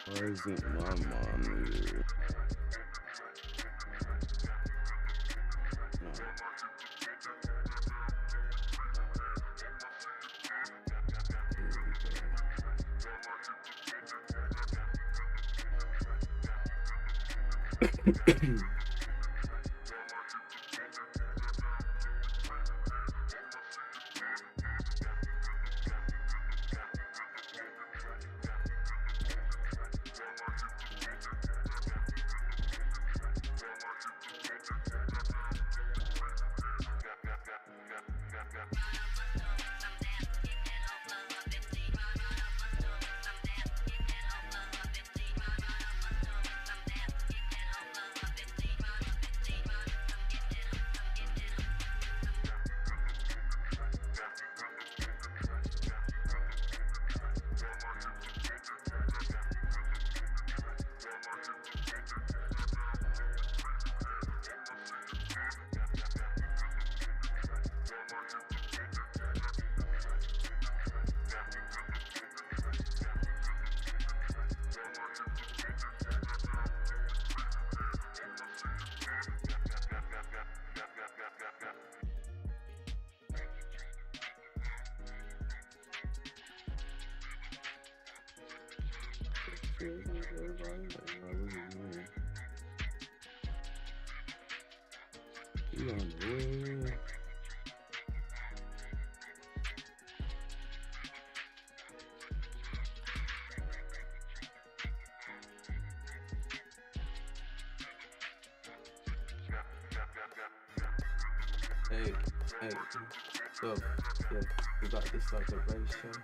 Why isn't my mom here? No. Here we go. You on the way. Hey, so, yeah, we got this like a race show.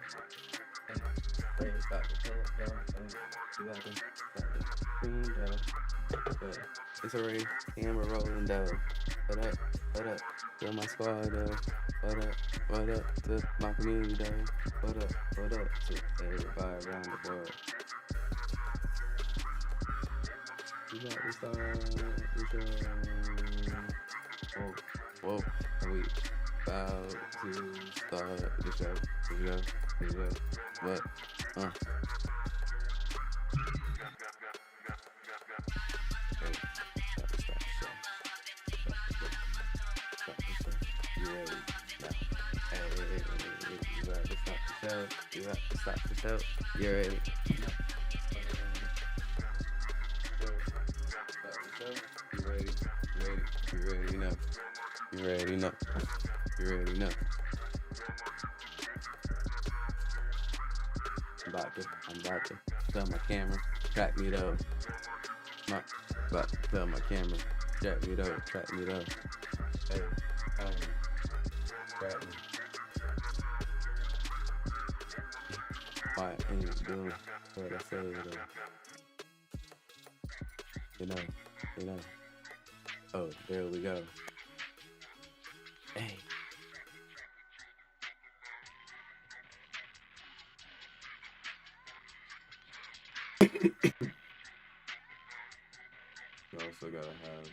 Hey, Ray's got the pull up though. Hey, we got the green though. But it's a race, camera rolling though. What up, to my squad though. What up to my community though. What up to everybody around the world. We got this whoa, and we about to start the show. What? Hey, about to start the show. You ready? Now. Hey, you about to start the show. You about to start the show. You ready? You already know. I'm about to tell my camera, track me though. About to tell my camera, track me though. Hey, track me. Why ain't you doing what I say though? You know. Oh, there we go. Hey. You also gotta have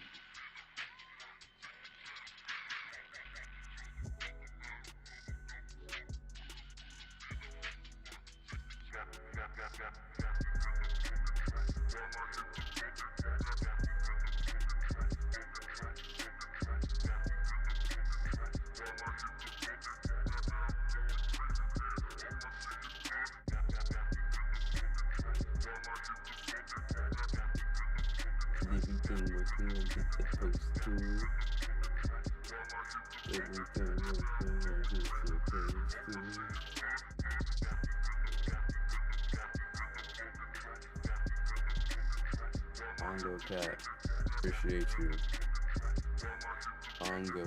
everything working as it's supposed to. Everything working as it's supposed to. Ongo cat, appreciate you. Ongo.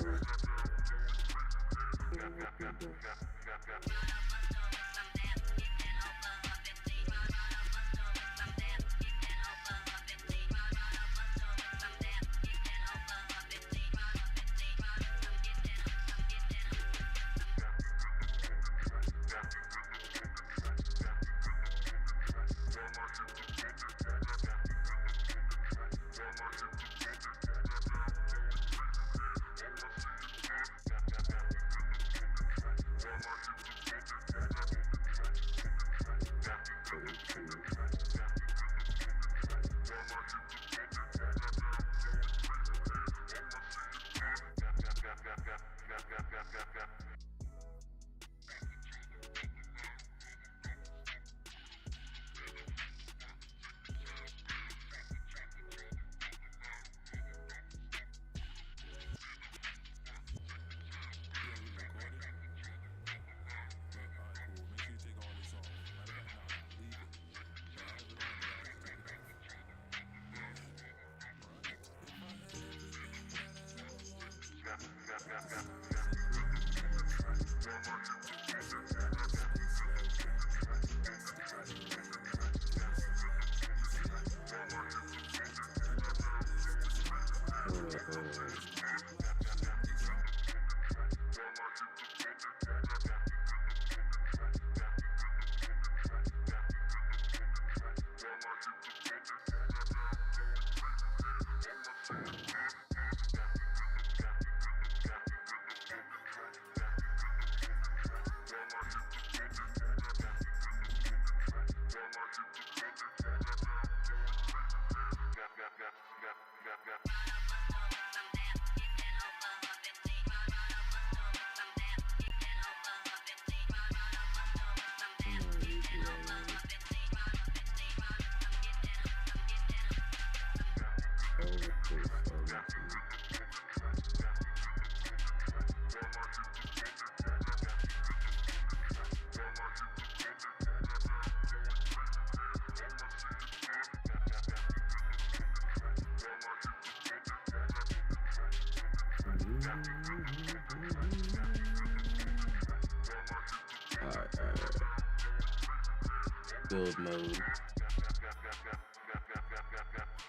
build mode.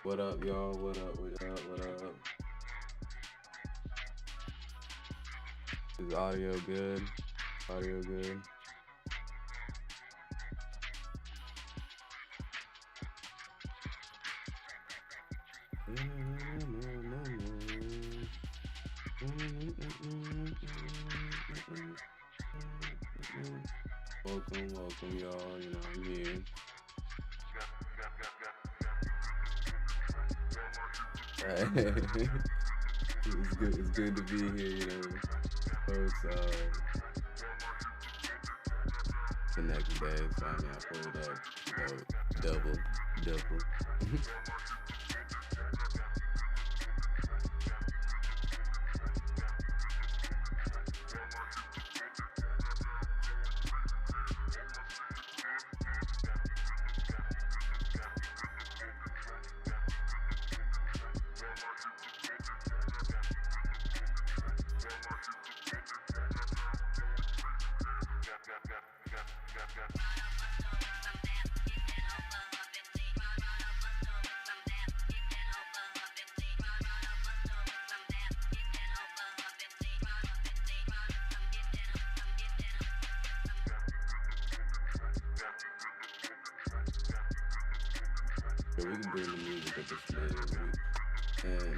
What up, y'all? What up? What up? What up? Is audio good? Audio good? Welcome, y'all. You know, I'm here. It's good to be here, you know. Folks, the next day, finally I pulled up, you know, double. So we can bring the music up a smidge. And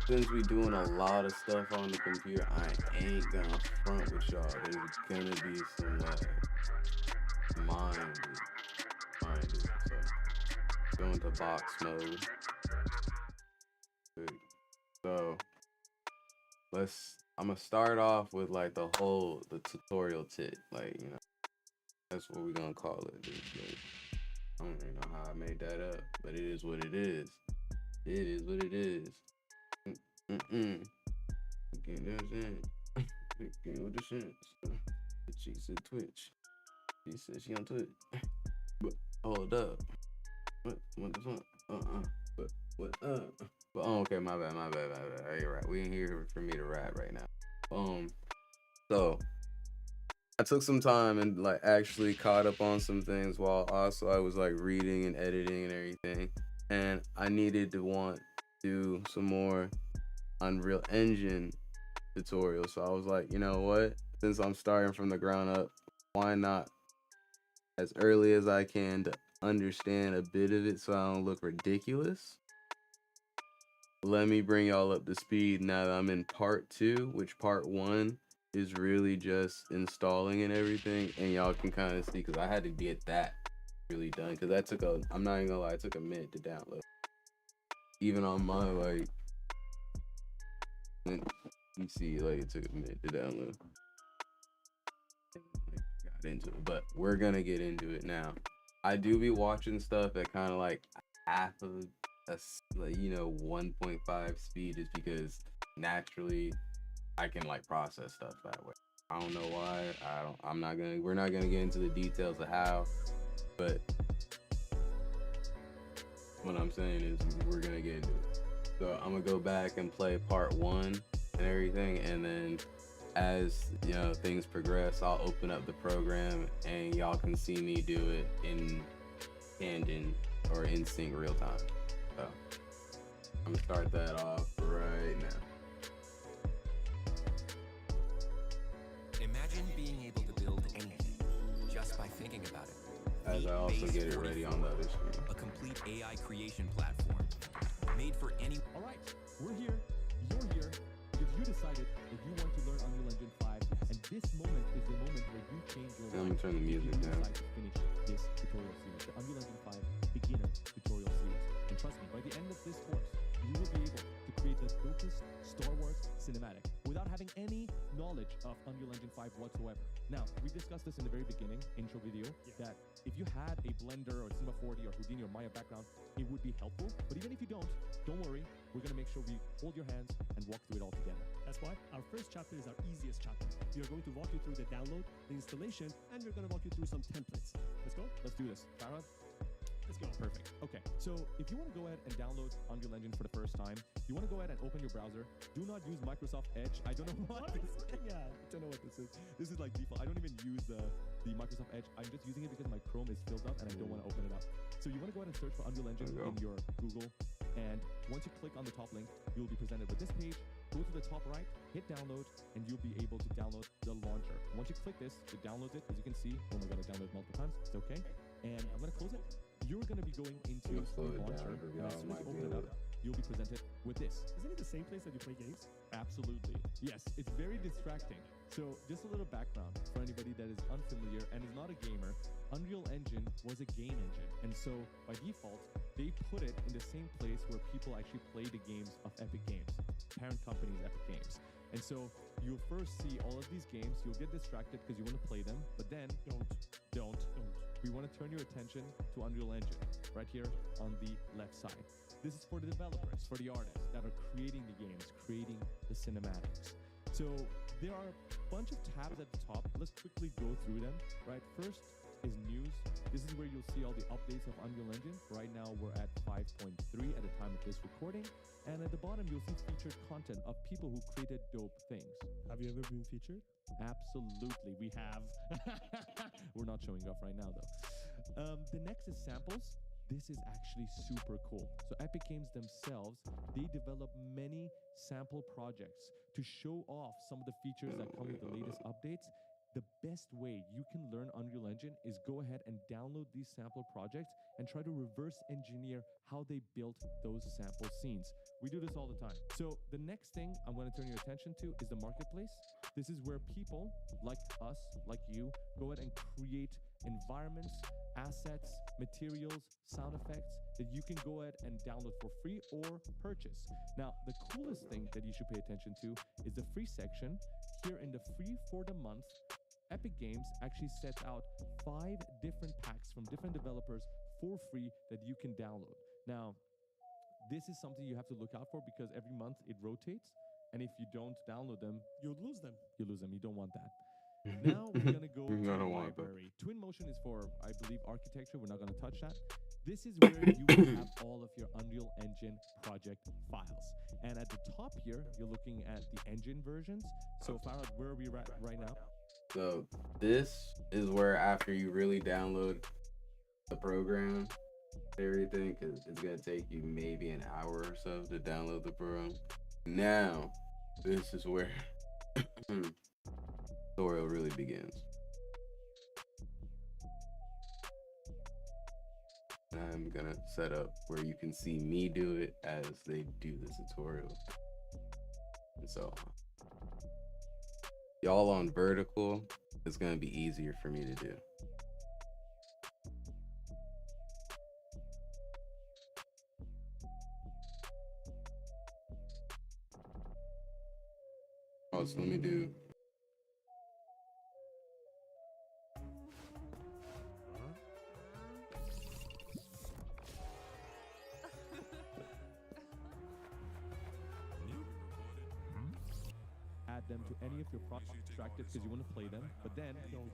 since we doing a lot of stuff on the computer, I ain't gonna front with y'all. There's gonna be some like minded. So go into box mode. So I'm gonna start off with like the tutorial tip, like, you know, that's what we're gonna call it. Like, I don't even know how I made that up, but it is what it is. It is what it is. Get that shit. Get with the shit. She said Twitch. She said she on Twitch. But hold up. What the fuck? But what up? But okay, my bad. You're right. We ain't here for me to rap right now. So I took some time and like actually caught up on some things while also I was like reading and editing and everything. And I needed to do some more Unreal Engine tutorials. So I was like, you know what? Since I'm starting from the ground up, why not as early as I can to understand a bit of it so I don't look ridiculous? Let me bring y'all up to speed now that I'm in part 2, which part 1 is really just installing and everything, and y'all can kind of see, because I had to get that really done, because that took I'm not even gonna lie, it took a minute to download. Even on my, like, you see, like, it took a minute to download. Got into it, but we're gonna get into it now. I do be watching stuff at kind of like half of like, you know, 1.5 speed, is because naturally I can like process stuff that way. I don't know why. We're not gonna get into the details of how, but what I'm saying is we're gonna get into it. So I'm gonna go back and play part 1 and everything, and then as, you know, things progress, I'll open up the program and y'all can see me do it in tandem or in sync real time. So I'm gonna start that off right now. Imagine being able to build anything just by thinking about it. As I also get it ready on the other screen. A complete AI creation platform made for any. All right, we're here. You're here because you decided that you want to learn Unreal Engine 5, and this moment is the moment where you change your life. I'm gonna turn the music down. Decide to finish this tutorial series, the Unreal Engine 5 beginner tutorial series. And trust me, by the end of this course, you will be able to create the dopest Star Wars cinematic without having any knowledge of Unreal Engine 5 whatsoever. Now, we discussed this in the very beginning, intro video, that if you had a Blender or Cinema 4D or Houdini or Maya background, it would be helpful. But even if you don't worry, we're going to make sure we hold your hands and walk through it all together. That's why our first chapter is our easiest chapter. We are going to walk you through the download, the installation, and we're going to walk you through some templates. Let's go. Let's do this. Farah, Let's go. Perfect. Okay, so if you want to go ahead and download Unreal Engine for the first time, you want to go ahead and open your browser. Do not use Microsoft Edge. I don't know what What are you looking at? I don't know what this is. This is like default. I don't even use the Microsoft Edge. I'm just using it because my Chrome is filled up and I don't want to open it up. So you want to go ahead and search for Unreal Engine in your Google. And once you click on the top link, you'll be presented with this page. Go to the top right, hit download, and you'll be able to download the launcher. Once you click this, it downloads it. As you can see, oh my god, I downloaded multiple times. It's okay. And I'm going to close it. You're going to be going into the launcher. And as soon as you open it up, you'll be presented with this. Isn't it the same place that you play games? Absolutely. Yes, it's very distracting. So just a little background for anybody that is unfamiliar and is not a gamer. Unreal Engine was a game engine. And so by default, they put it in the same place where people actually play the games of Epic Games, parent company's Epic Games. And so you'll first see all of these games. You'll get distracted because you want to play them, but then don't. We want to turn your attention to Unreal Engine right here on the left side. This is for the developers, for the artists that are creating the games, creating the cinematics. So there are a bunch of tabs at the top. Let's quickly go through them, right? First is news. This is where you'll see all the updates of Unreal Engine. Right now we're at 5.3 at the time of this recording. And at the bottom, you'll see featured content of people who created dope things. Have you ever been featured? Absolutely, we have. We're not showing off right now though. The next is samples. This is actually super cool. So Epic Games themselves, they develop many sample projects to show off some of the features that come with the latest updates. The best way you can learn Unreal Engine is go ahead and download these sample projects and try to reverse engineer how they built those sample scenes. We do this all the time. So the next thing I'm going to turn your attention to is the marketplace. This is where people like us, like you, go ahead and create environments, assets, materials, sound effects that you can go ahead and download for free or purchase. Now, the coolest thing that you should pay attention to is the free section. Here in the free for the month, Epic Games actually sets out 5 different packs from different developers for free that you can download. Now, this is something you have to look out for because every month it rotates. And if you don't download them, You'll lose them. you lose them. You don't want that. Now we're going to go to I the don't want that. library. Twin Motion is for, I believe, architecture. We're not going to touch that. This is where you will have all of your Unreal Engine project files. And at the top here, you're looking at the engine versions. So Farhad, where are we at right now? So this is where after you really download the program, everything, because it's going to take you maybe an hour or so to download the program. Now, this is where tutorial really begins. I'm gonna set up where you can see me do it as they do the tutorial. And so y'all on vertical, it's gonna be easier for me to do. Oh, so let me do. Add them to any of your projects because you want to play them, but then don't.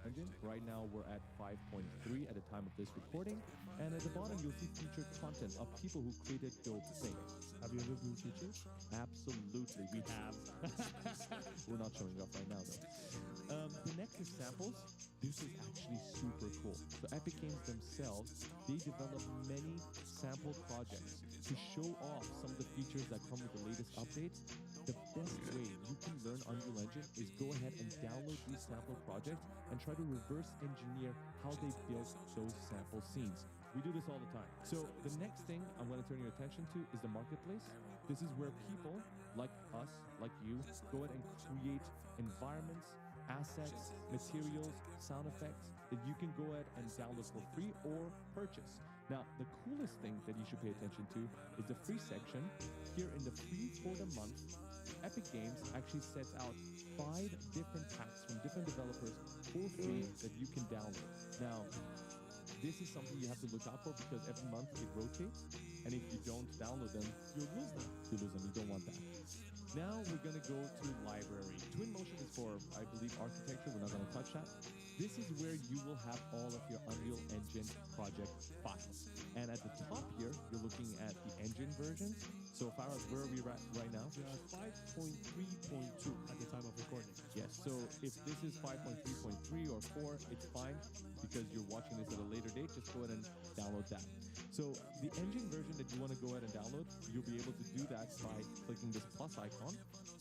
Engine. Right now we're at 5.3 at the time of this recording, and at the bottom you'll see featured content of people who created dope things. Have you ever been featured? Absolutely, we have. We're not showing off right now though. The next is samples. This is actually super cool. So Epic Games themselves, they develop many sample projects to show off some of the features that come with the latest updates. The best way you can learn Unreal Engine is go ahead and download these sample projects and try to reverse engineer how they built those sample scenes. We do this all the time. So the next thing I'm going to turn your attention to is the marketplace. This is where people like us, like you, go ahead and create environments, assets, materials, sound effects that you can go ahead and download for free or purchase. Now, the coolest thing that you should pay attention to is the free section. Here in the free for the month, Epic Games actually sets out 5 different packs from different developers for free that you can download. Now, this is something you have to look out for because every month it rotates, and if you don't download them, you'll lose them. You don't want that. Now we're going to go to library. Twinmotion is for, I believe, architecture. We're not going to touch that. This is where you will have all of your Unreal Engine project files. And at the top here, you're looking at the engine versions. So Farah, where are we right now? We are 5.3.2 at the time of recording. Yes, so if this is 5.3.3 or 4, it's fine because you're watching this at a later date. Just go ahead and download that. So the engine version that you want to go ahead and download, you'll be able to do that by clicking this plus icon.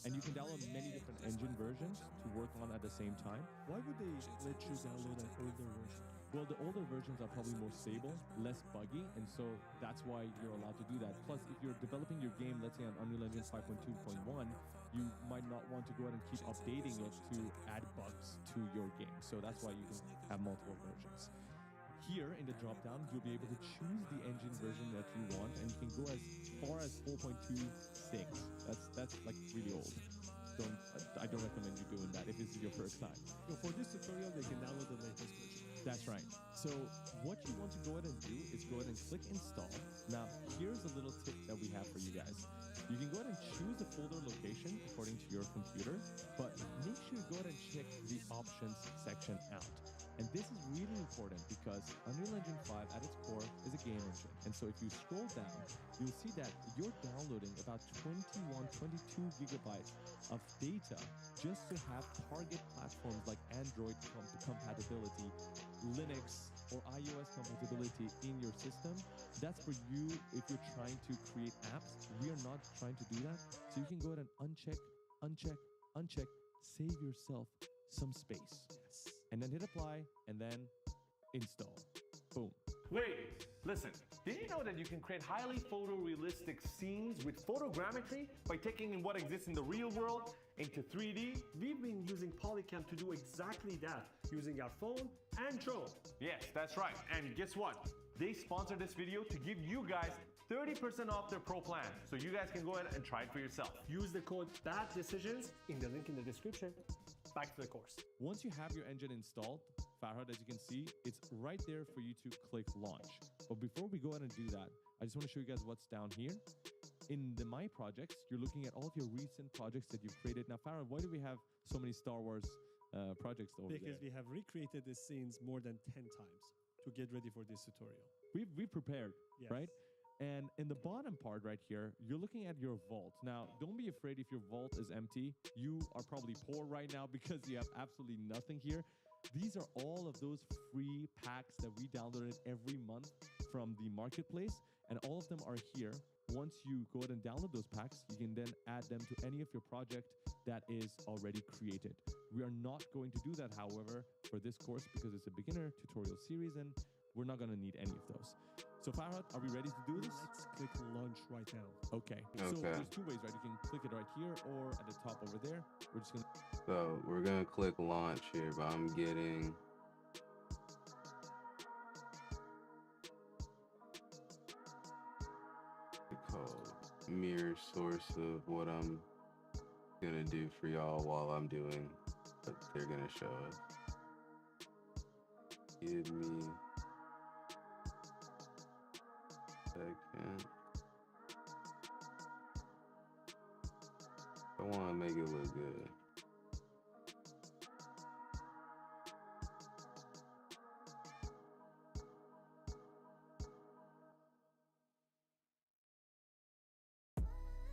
And you can download many different engine versions to work on at the same time. Why would they let you download an older version? Well, the older versions are probably more stable, less buggy, and so that's why you're allowed to do that. Plus, if you're developing your game, let's say on Unreal Engine 5.2.1, you might not want to go ahead and keep updating it to add bugs to your game. So that's why you can have multiple versions. Here in the drop-down, you'll be able to choose the engine version that you want, and you can go as far as 4.26. That's like really old. I don't recommend you doing that if this is your first time. So for this tutorial, they can download the latest version. That's right. So what you want to go ahead and do is go ahead and click install. Now, here's a little tip that we have for you guys. You can go ahead and choose the folder location according to your computer, but make sure you go ahead and check the options section out. And this is really important because Unreal Engine 5 at its core is a game engine. And so if you scroll down, you'll see that you're downloading about 22 gigabytes of data just to have target platforms like Android compatibility, Linux or iOS compatibility in your system. That's for you if you're trying to create apps. We are not trying to do that. So you can go ahead and uncheck, save yourself some space. Yes. And then hit apply and then install. Boom. Wait, listen. Did you know that you can create highly photorealistic scenes with photogrammetry by taking in what exists in the real world into 3D? We've been using Polycam to do exactly that, using our phone and drone. Yes, that's right. And guess what? They sponsored this video to give you guys 30% off their pro plan. So you guys can go ahead and try it for yourself. Use the code BADDECISIONS in the link in the description. Back to the course. Once you have your engine installed, Farhad, as you can see, it's right there for you to click launch. But before we go ahead and do that, I just want to show you guys what's down here. In the My Projects, you're looking at all of your recent projects that you've created. Now, Farhad, why do we have so many Star Wars projects over there? Because we have recreated the scenes more than 10 times to get ready for this tutorial. We've prepared, Yes. right? And in the bottom part right here, you're looking at your vault. Now, don't be afraid if your vault is empty. You are probably poor right now because you have absolutely nothing here. These are all of those free packs that we downloaded every month from the marketplace, and all of them are here. Once you go ahead and download those packs, you can then add them to any of your project that is already created. We are not going to do that, however, for this course because it's a beginner tutorial series and we're not going to need any of those. So Farhad, are we ready to do this? Let's click launch right now. Okay. So there's two ways, right? You can click it right here or at the top over there. We're just going to... So we're gonna click launch here, but I'm getting the code mirror source of what I'm gonna do for y'all while I'm doing what they're gonna show us. Give me a second. I want to make it look good.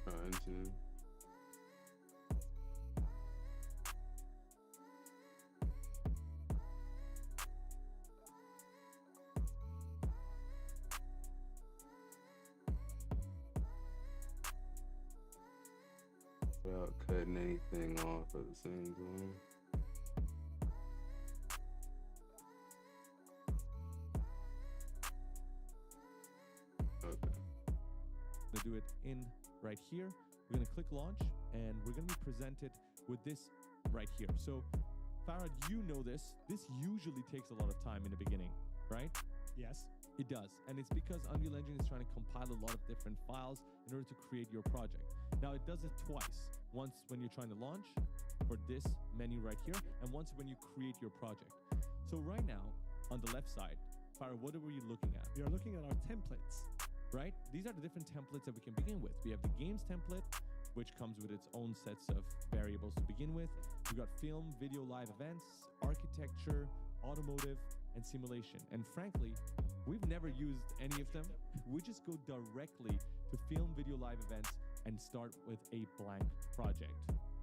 Trying to. Without cutting anything off at the same time. Okay. To do it in right here, we're going to click launch and we're going to be presented with this right here. So Farhad, you know this usually takes a lot of time in the beginning, right? Yes. It does. And it's because Unreal Engine is trying to compile a lot of different files in order to create your project. Now it does it twice. Once when you're trying to launch for this menu right here, and once when you create your project. So right now on the left side, Farhad, what are we looking at? We are looking at our templates. Right? These are the different templates that we can begin with. We have the games template, which comes with its own sets of variables to begin with. We've got film, video, live events, architecture, automotive, and simulation. And frankly, we've never used any of them. We just go directly to film, video, live events and start with a blank project.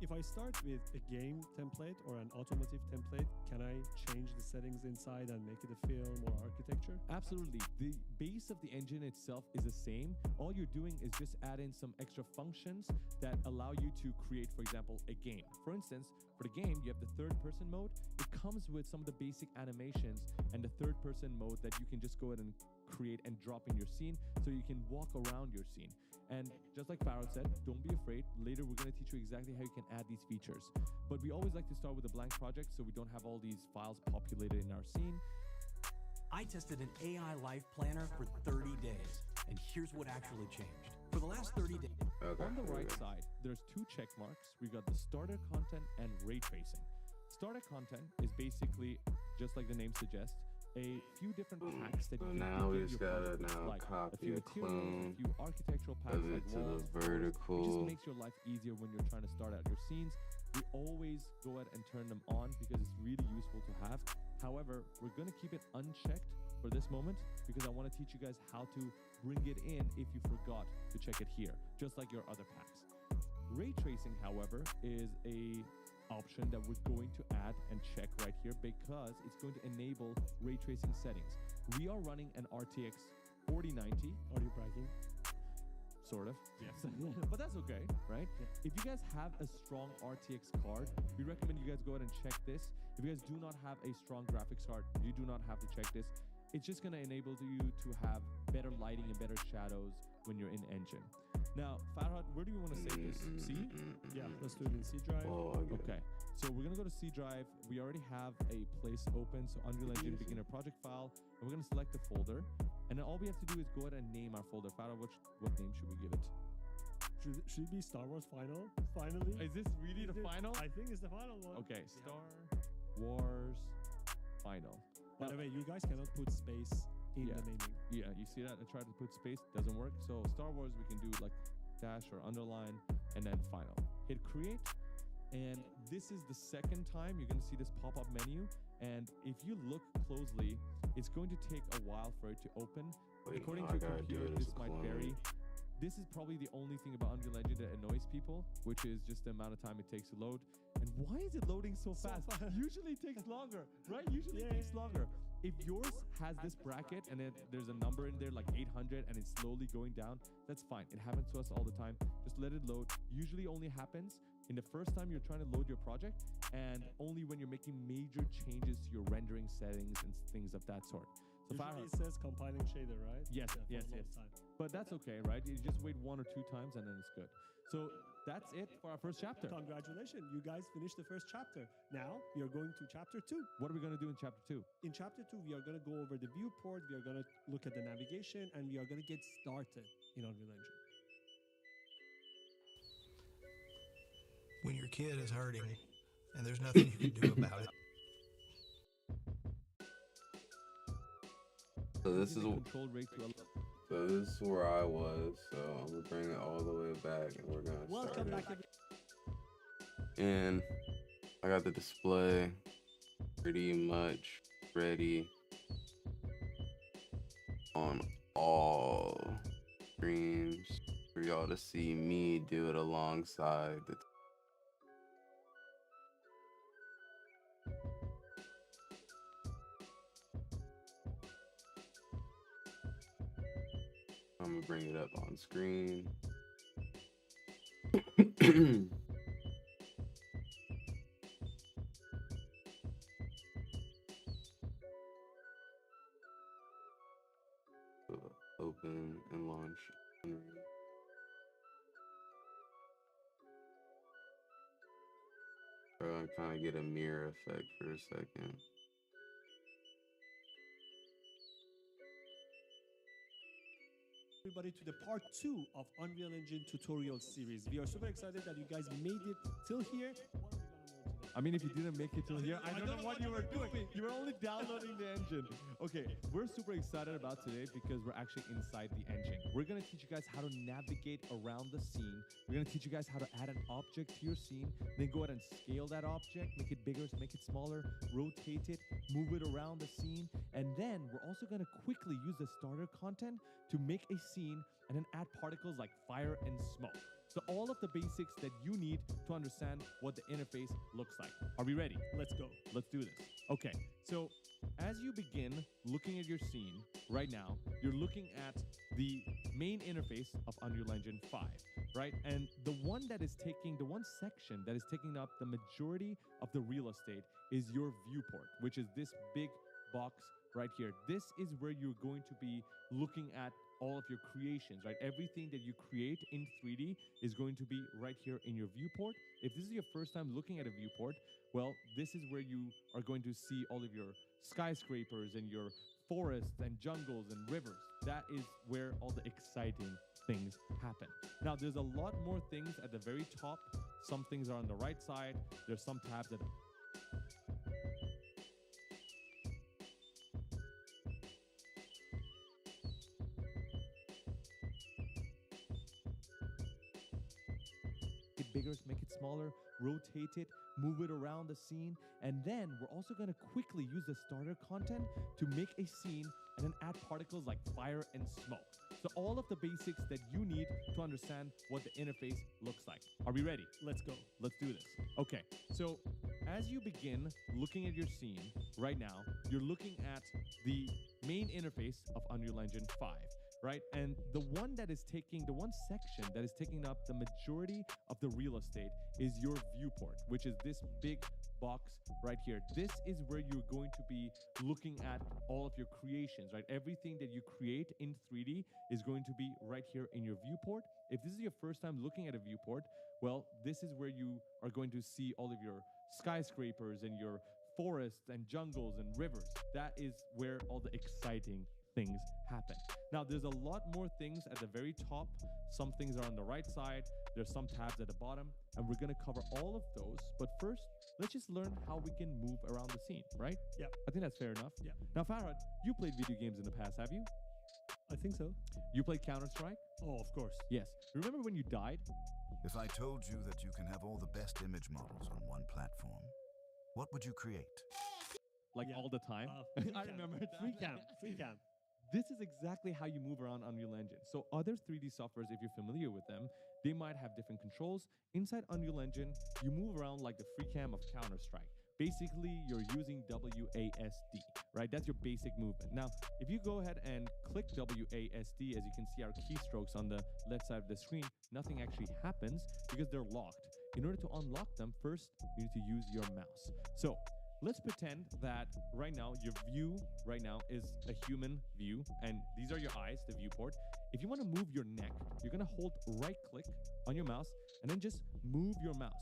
If I start with a game template or an automotive template, can I change the settings inside and make it a film or architecture? Absolutely. The base of the engine itself is the same. All you're doing is just add in some extra functions that allow you to create, for example, a game. For instance, for the game, you have the third-person mode. It comes with some of the basic animations and the third-person mode that you can just go ahead and create and drop in your scene so you can walk around your scene. And just like Farrell said, don't be afraid. Later, we're going to teach you exactly how you can add these features. But we always like to start with a blank project so we don't have all these files populated in our scene. I tested an AI life planner for 30 days, and here's what actually changed. For the last 30 days, On the right side, there's two check marks. We've got the starter content and ray tracing. Starter content is basically, just like the name suggests, a few different packs that you can now we put in just your gotta project, now like copy a a few materials, clone a few architectural packs of it like to the walls, It vertical. just makes your life easier when you're trying to start out your scenes. We always go ahead and turn them on because it's really useful to have. However, we're going to keep it unchecked for this moment because I want to teach you guys how to bring it in if you forgot to check it here, just like your other packs. Ray tracing, however, is a option that we're going to add and check right here because it's going to enable ray tracing settings. We are running an RTX 4090. Are you bragging? Sort of, yes. But that's okay, right? If you guys have a strong RTX card, we recommend you guys go ahead and check this. If you guys do not have a strong graphics card, you do not have to check this. It's just going to enable you to have better lighting and better shadows when you're in engine. Now, Farhad, where do you want to save this? C? Yeah, let's do it in C drive. Oh, Okay, so we're gonna go to C drive. We already have a place open, so Unreal Engine beginner project file, and we're gonna select the folder. And then all we have to do is go ahead and name our folder. Farhad, what name should we give it? Should it be Star Wars Final? Finally? Is this really the final? I think it's the final one. Okay, Star Wars Final. By the way, you guys cannot put space in the naming. Yeah, you see that? I tried to put space, doesn't work. So Star Wars, we can do like dash or underline, and then final. Hit create, and this is the second time you're gonna see this pop-up menu. And if you look closely, it's going to take a while for it to open. Wait, According no, to I a gotta do computer, it as this a might clone. vary. This is probably the only thing about Unreal Engine that annoys people, which is just the amount of time it takes to load. And why is it loading so fast? Usually it takes longer, right? Usually it takes longer. If yours has this bracket and there's a number in there like 800 and it's slowly going down, that's fine. It happens to us all the time. Just let it load. Usually only happens in the first time you're trying to load your project and only when you're making major changes to your rendering settings and things of that sort. So Usually it says compiling shader, right? Yes, Yeah, yes, for a yes. long time. But that's okay, right? You just wait 1 or 2 times and then it's good. So that's it for our first chapter. Congratulations, you guys finished the first chapter. Now we are going to chapter 2. What are we going to do in chapter 2? In chapter 2, we are going to go over the viewport, we are going to look at the navigation, and we are going to get started in Unreal Engine. When your kid is hurting and there's nothing you can do about it. So this is control rate to so this is where I was. So I'm gonna bring it all the way back, and we're gonna Welcome start back, it. And I got the display pretty much ready on all streams for y'all to see me do it alongside the I'm gonna bring it up on screen. Open and launch. I kind of get a mirror effect for a second. Everybody to the part 2 of Unreal Engine tutorial series. We are super excited that you guys made it till here. What are we gonna learn I mean, if you didn't make it till here, I don't know what you were doing. You were only downloading the engine. Okay, we're super excited about today because we're actually inside the engine. We're gonna teach you guys how to navigate around the scene. We're gonna teach you guys how to add an object to your scene, then go ahead and scale that object, make it bigger, make it smaller, rotate it, move it around the scene, and then we're also gonna quickly use the starter content to make a scene and then add particles like fire and smoke. So all of the basics that you need to understand what the interface looks like. Are we ready? Let's go. Let's do this. Okay, so as you begin looking at your scene right now, you're looking at the main interface of Unreal Engine 5, right? And the one section that is taking up the majority of the real estate is your viewport, which is this big box right here. This is where you're going to be looking at all of your creations, right? Everything that you create in 3D is going to be right here in your viewport. If this is your first time looking at a viewport, well, this is where you are going to see all of your skyscrapers and your forests and jungles and rivers. That is where all the exciting things happen. Now, there's a lot more things at the very top. Some things are on the right side. There's some tabs that bigger, make it smaller, rotate it, move it around the scene, and then we're also going to quickly use the starter content to make a scene and then add particles like fire and smoke. So all of the basics that you need to understand what the interface looks like. Are we ready? Let's go. Let's do this. Okay, so as you begin looking at your scene right now, you're looking at the main interface of Unreal Engine 5. Right? And the one section that is taking up the majority of the real estate is your viewport, which is this big box right here. This is where you're going to be looking at all of your creations, right? Everything that you create in 3D is going to be right here in your viewport. If this is your first time looking at a viewport, well, this is where you are going to see all of your skyscrapers and your forests and jungles and rivers. That is where all the exciting things happen. Now, there's a lot more things at the very top. Some things are on the right side. There's some tabs at the bottom, and we're going to cover all of those. But first, let's just learn how we can move around the scene, right? Yeah. I think that's fair enough. Yeah. Now, Farhad, you played video games in the past, have you? I think so. You played Counter-Strike? Oh, of course. Yes. Remember when you died? If I told you that you can have all the best image models on one platform, what would you create? Like Yeah. all the time? I remember that. Free cam. This is exactly how you move around Unreal Engine. So other 3D softwares, if you're familiar with them, they might have different controls. Inside Unreal Engine, you move around like the free cam of Counter-Strike. Basically, you're using WASD, right? That's your basic movement. Now, if you go ahead and click WASD, as you can see our keystrokes on the left side of the screen, nothing actually happens because they're locked. In order to unlock them, first, you need to use your mouse. So let's pretend that right now your view right now is a human view, and these are your eyes, the viewport. If you want to move your neck, you're going to hold right click on your mouse and then just move your mouse.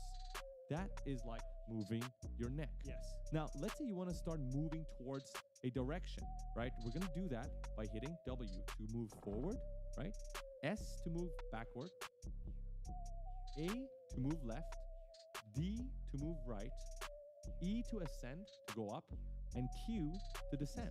That is like moving your neck. Yes. Now, let's say you want to start moving towards a direction, right? We're going to do that by hitting W to move forward, right? S to move backward, A to move left, D to move right, E to ascend, to go up, and Q to descend.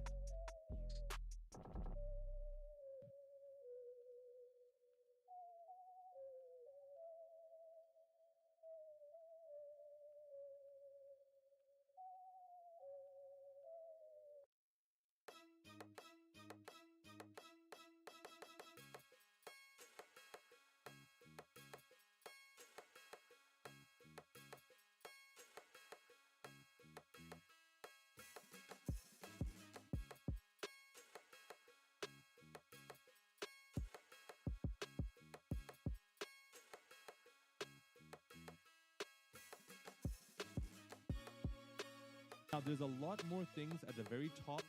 Now, there's a lot more things at the very top.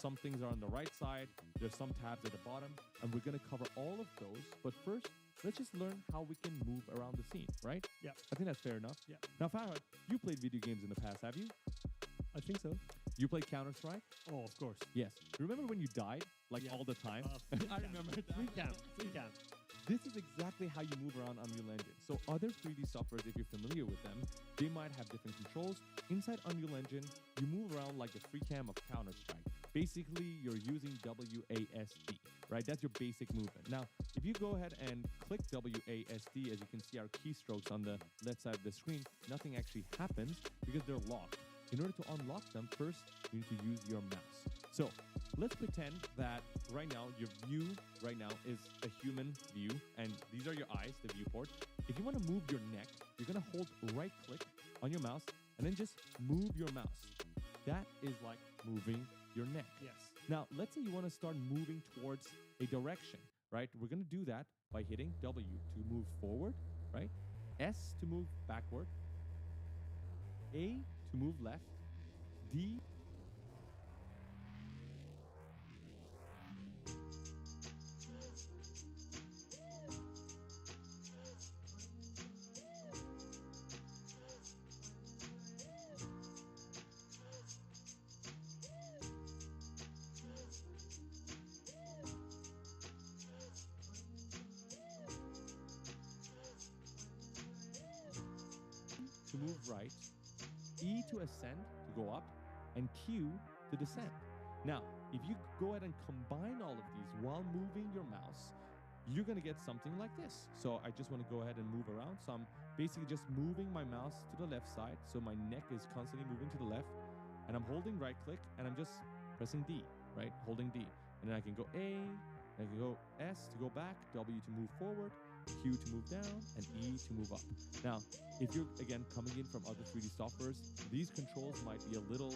Some things are on the right side. There's some tabs at the bottom, and we're going to cover all of those. But first, let's just learn how we can move around the scene, right? Yeah. I think that's fair enough. Yeah. Now, Farhad, you played video games in the past, have you? I think so. You played Counter-Strike? Oh, of course. Yes. Remember when you died, like Yeah. all the time? I remember that. Free cam. This is exactly how you move around Unreal Engine. So other 3D softwares, if you're familiar with them, they might have different controls. Inside Unreal Engine, you move around like the free cam of Counter-Strike. Basically, you're using WASD, right? That's your basic movement. Now, if you go ahead and click WASD, as you can see our keystrokes on the left side of the screen, nothing actually happens because they're locked. In order to unlock them, first, you need to use your mouse. So let's pretend that right now, your view right now is a human view, and these are your eyes, the viewport. If you want to move your neck, you're going to hold right click on your mouse and then just move your mouse. That is like moving your neck. Yes. Now, let's say you want to start moving towards a direction, right? We're going to do that by hitting W to move forward, right? S to move backward, A to move left, D to move right, E to ascend, to go up, and Q to descend. Now, if you go ahead and combine all of these while moving your mouse, you're going to get something like this. So I just want to go ahead and move around. So I'm basically just moving my mouse to the left side. So my neck is constantly moving to the left, and I'm holding right click, and I'm just pressing D, right? Holding D. And then I can go A, I can go S to go back, W to move forward, Q to move down, and E to move up. Now, if you're, again, coming in from other 3D softwares, these controls might be a little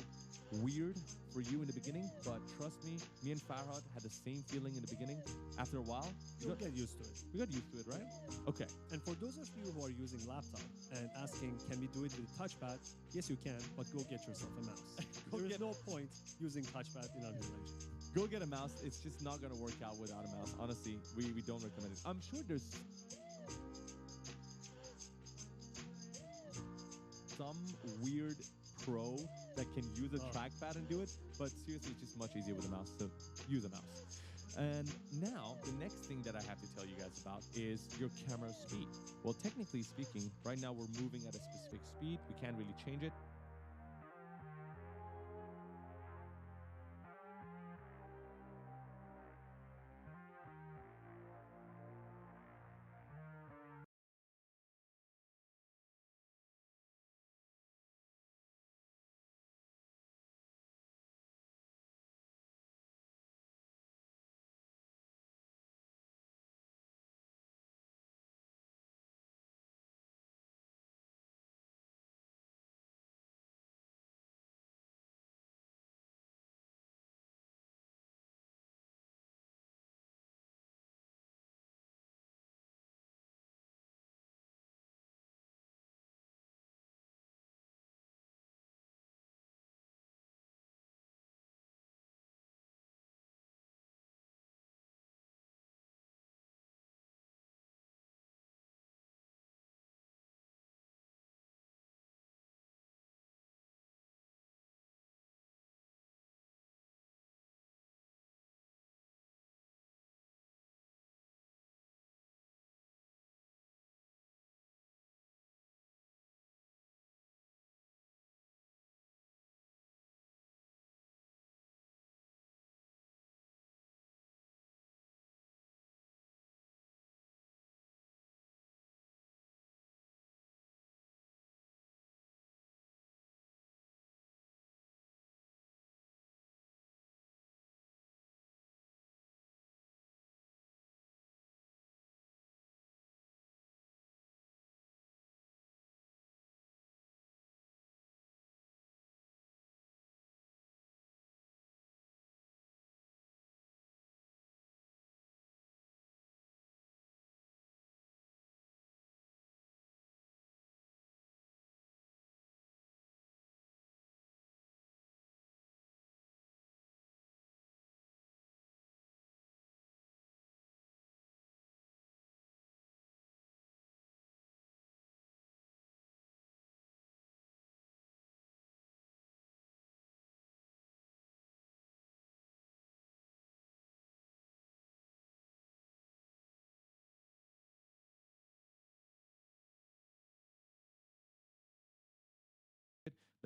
weird for you in the beginning, but trust me and Farhad had the same feeling in the beginning. After a while, You'll get used to it. we got used to it, right? Okay. And for those of you who are using laptop and asking, can we do it with a touchpad? Yes, you can, but go get yourself a mouse. There is no point using touchpad in Unreal Engine. Go get a mouse. It's just not going to work out without a mouse. Honestly, we don't recommend it. I'm sure there's some weird pro that can use a trackpad and do it, but seriously, it's just much easier with a mouse, so use a mouse. And now, the next thing that I have to tell you guys about is your camera speed. Well, technically speaking, right now we're moving at a specific speed. We can't really change it.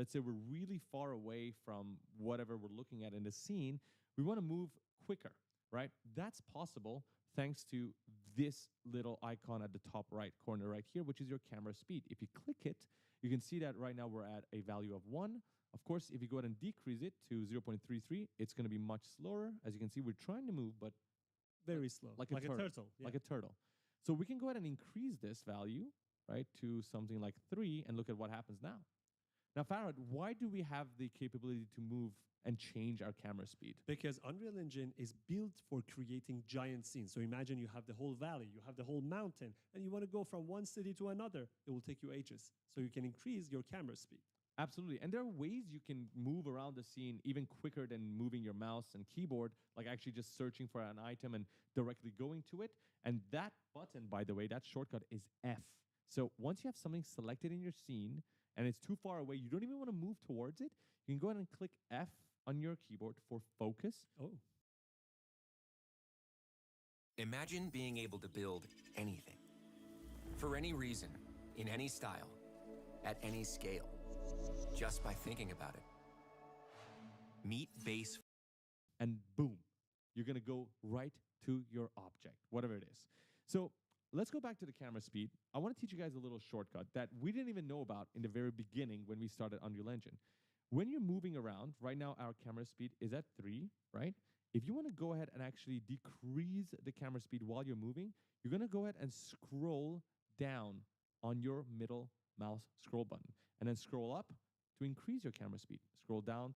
let's say we're really far away from whatever we're looking at in the scene, we want to move quicker, right? That's possible thanks to this little icon at the top right corner right here, which is your camera speed. If you click it, you can see that right now we're at a value of 1. Of course, if you go ahead and decrease it to 0.33, it's going to be much slower. As you can see, we're trying to move, but Very slow. like a turtle. Yeah. Like a turtle. So we can go ahead and increase this value, right, to something like 3 and look at what happens now. Now, Farhad, why do we have the capability to move and change our camera speed? Because Unreal Engine is built for creating giant scenes. So imagine you have the whole valley, you have the whole mountain, and you want to go from one city to another. It will take you ages. So you can increase your camera speed. Absolutely. And there are ways you can move around the scene even quicker than moving your mouse and keyboard, like actually just searching for an item and directly going to it. And that button, by the way, that shortcut is F. So once you have something selected in your scene and it's too far away, you don't even want to move towards it, you can go ahead and click F on your keyboard for focus. Oh. Imagine being able to build anything, for any reason, in any style, at any scale, just by thinking about it. Meet base. And boom, you're going to go right to your object, whatever it is. So let's go back to the camera speed. I want to teach you guys a little shortcut that we didn't even know about in the very beginning when we started Unreal Engine. When you're moving around, right now our camera speed is at 3, right? If you want to go ahead and actually decrease the camera speed while you're moving, you're going to go ahead and scroll down on your middle mouse scroll button and then scroll up to increase your camera speed. Scroll down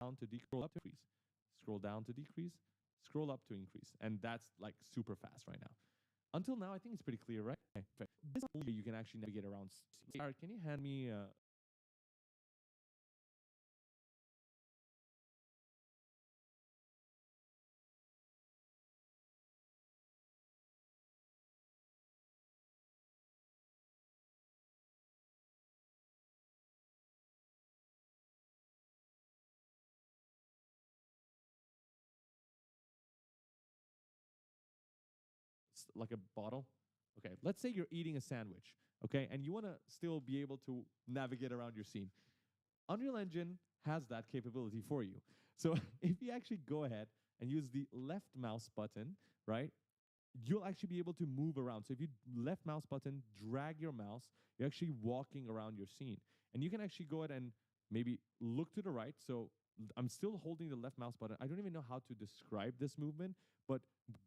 to scroll up to increase, scroll down to decrease, scroll up to increase. And that's like super fast right now. Until now, I think it's pretty clear, right? Okay. This way you can actually navigate around. Sarah, can you hand me like a bottle? Okay, let's say you're eating a sandwich, okay, and you want to still be able to navigate around your scene. Unreal Engine has that capability for you. So if you actually go ahead and use the left mouse button, right, you'll actually be able to move around. So if you left mouse button, drag your mouse, you're actually walking around your scene. And you can actually go ahead and maybe look to the right. So I'm still holding the left mouse button. I don't even know how to describe this movement, but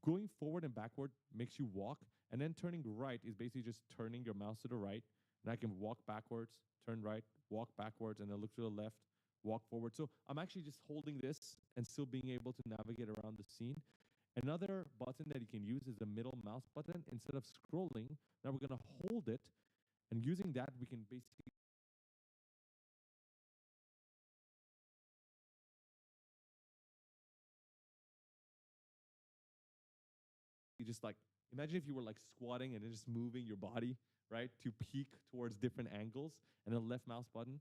going forward and backward makes you walk. And then turning right is basically just turning your mouse to the right. And I can walk backwards, turn right, walk backwards, and then look to the left, walk forward. So I'm actually just holding this and still being able to navigate around the scene. Another button that you can use is the middle mouse button. Instead of scrolling, now we're going to hold it. And using that, we can basically just like, imagine if you were like squatting and then just moving your body, right, to peek towards different angles, and then left mouse button.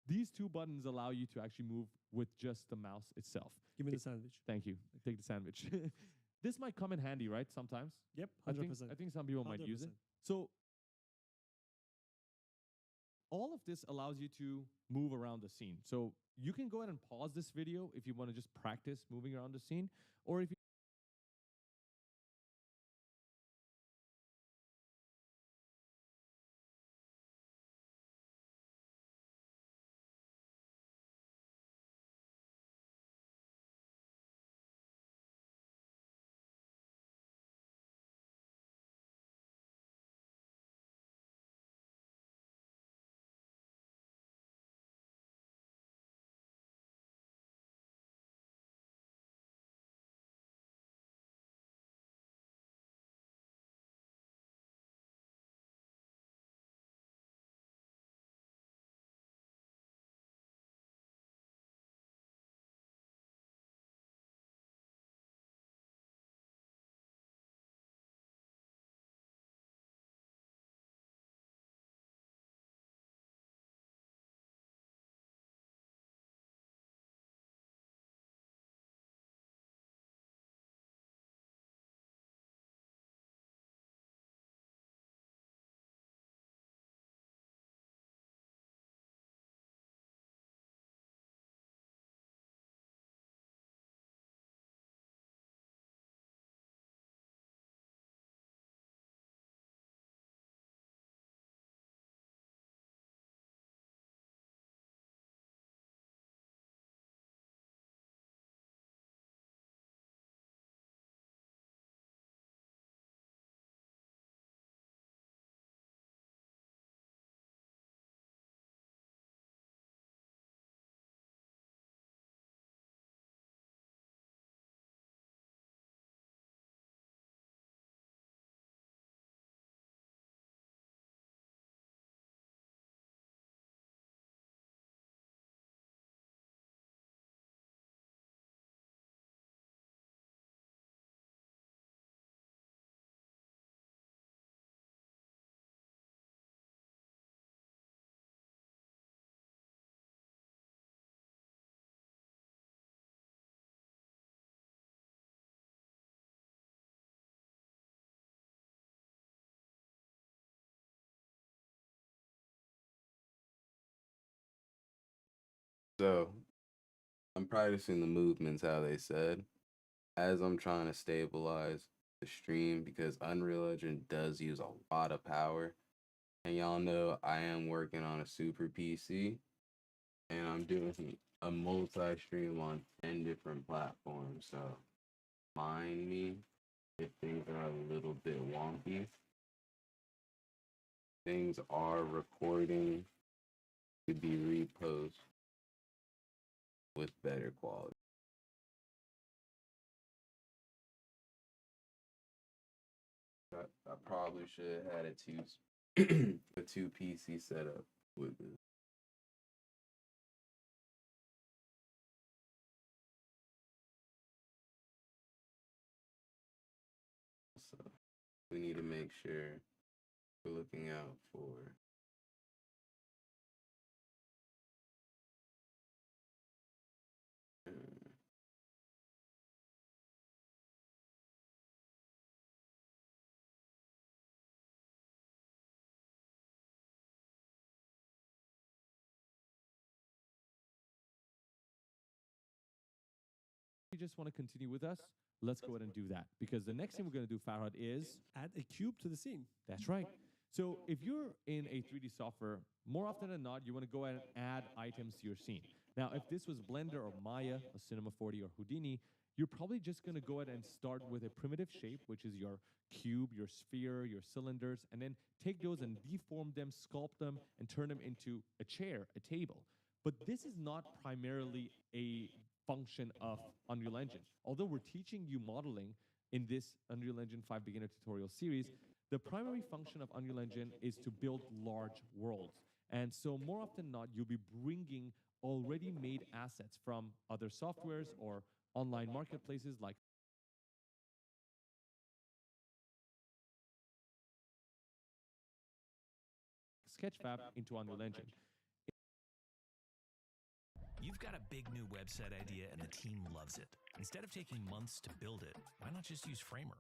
These two buttons allow you to actually move with just the mouse itself. Give me the sandwich. Thank you. Take the sandwich. This might come in handy, right, sometimes? Yep, 100%. I think some people might use it. 100%. So all of this allows you to move around the scene. So you can go ahead and pause this video if you want to just practice moving around the scene, or if you So I'm practicing the movements how they said as I'm trying to stabilize the stream because Unreal Engine does use a lot of power. And y'all know I am working on a super PC and I'm doing a multi-stream on 10 different platforms. So mind me if things are a little bit wonky. Things are recording to be reposted with better quality. I probably should have had a two PC setup with this. So we need to make sure we're looking out for You just want to continue with us, let's go ahead and do that. Because the next thing we're going to do, Farhad, is Add a cube to the scene. that's right. So if you're in a 3D software, more often than not, you want to go ahead and add items to your scene. Now, if this was Blender or Maya, or Cinema 4D or Houdini, you're probably just going to go ahead and start with a primitive shape, which is your cube, your sphere, your cylinders, and then take those and deform them, sculpt them, and turn them into a chair, a table. But this is not primarily a function of Unreal Engine. Although we're teaching you modeling in this Unreal Engine 5 beginner tutorial series, the primary function of Unreal Engine is to build large worlds. And so more often than not, you'll be bringing already made assets from other softwares or online marketplaces like Sketchfab into Unreal Engine. You've got a big new website idea and the team loves it. Instead of taking months to build it, why not just use Framer?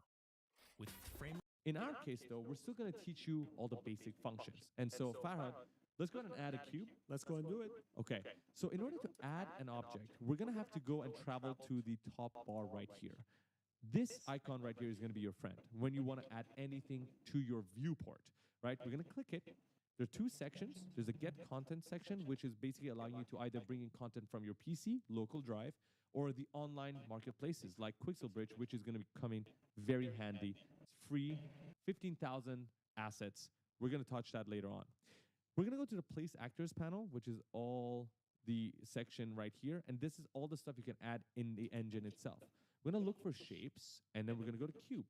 With Framer, in our case, though, we're still going to teach you all the basic functions. And so, Farhad, let's go ahead and add a cube. Let's go and do it. Okay, so in order to add an object, we're going to have to go and travel to the top bar right here. This icon right here is going to be your friend when you want to add anything to your viewport, right? We're going to click it. There are two sections. There's a get content section, which is basically allowing you to either bring in content from your PC, local drive, or the online marketplaces like Quixelbridge, which is going to be coming very handy. It's free, 15,000 assets. We're going to touch that later on. We're going to go to the place actors panel, which is all the section right here. And this is all the stuff you can add in the engine itself. We're going to look for shapes, and then we're going to go to cube.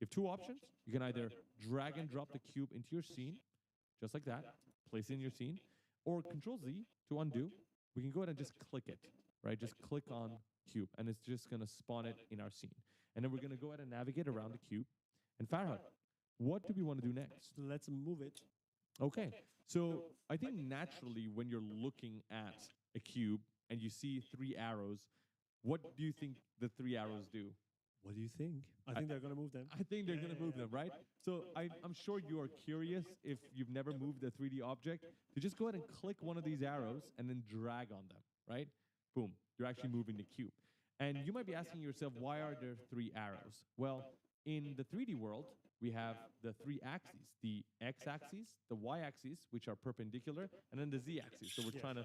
You have two options. You can either drag and drop the cube into your scene, just like that, place it in your scene, or Control Z to undo. We can go ahead and just click it, right? Just click on cube, and it's just going to spawn it in our scene. And then we're going to go ahead and navigate around the cube. And Farhad, what do we want to do next? Let's move it. Okay, so I think naturally when you're looking at a cube and you see three arrows, what do you think the three arrows do? What do you think? I think they're going to move them. I think they're going to move them, right? So I'm sure you are curious, if you've never moved a 3D object, to just go ahead and click one of these arrows and then drag on them, right? Boom, you're actually moving the cube. And you might be asking yourself, why are there three arrows? Well, in the 3D world, we have the three axes, the x-axis, the y-axis, which are perpendicular, and then the z-axis. So we're trying to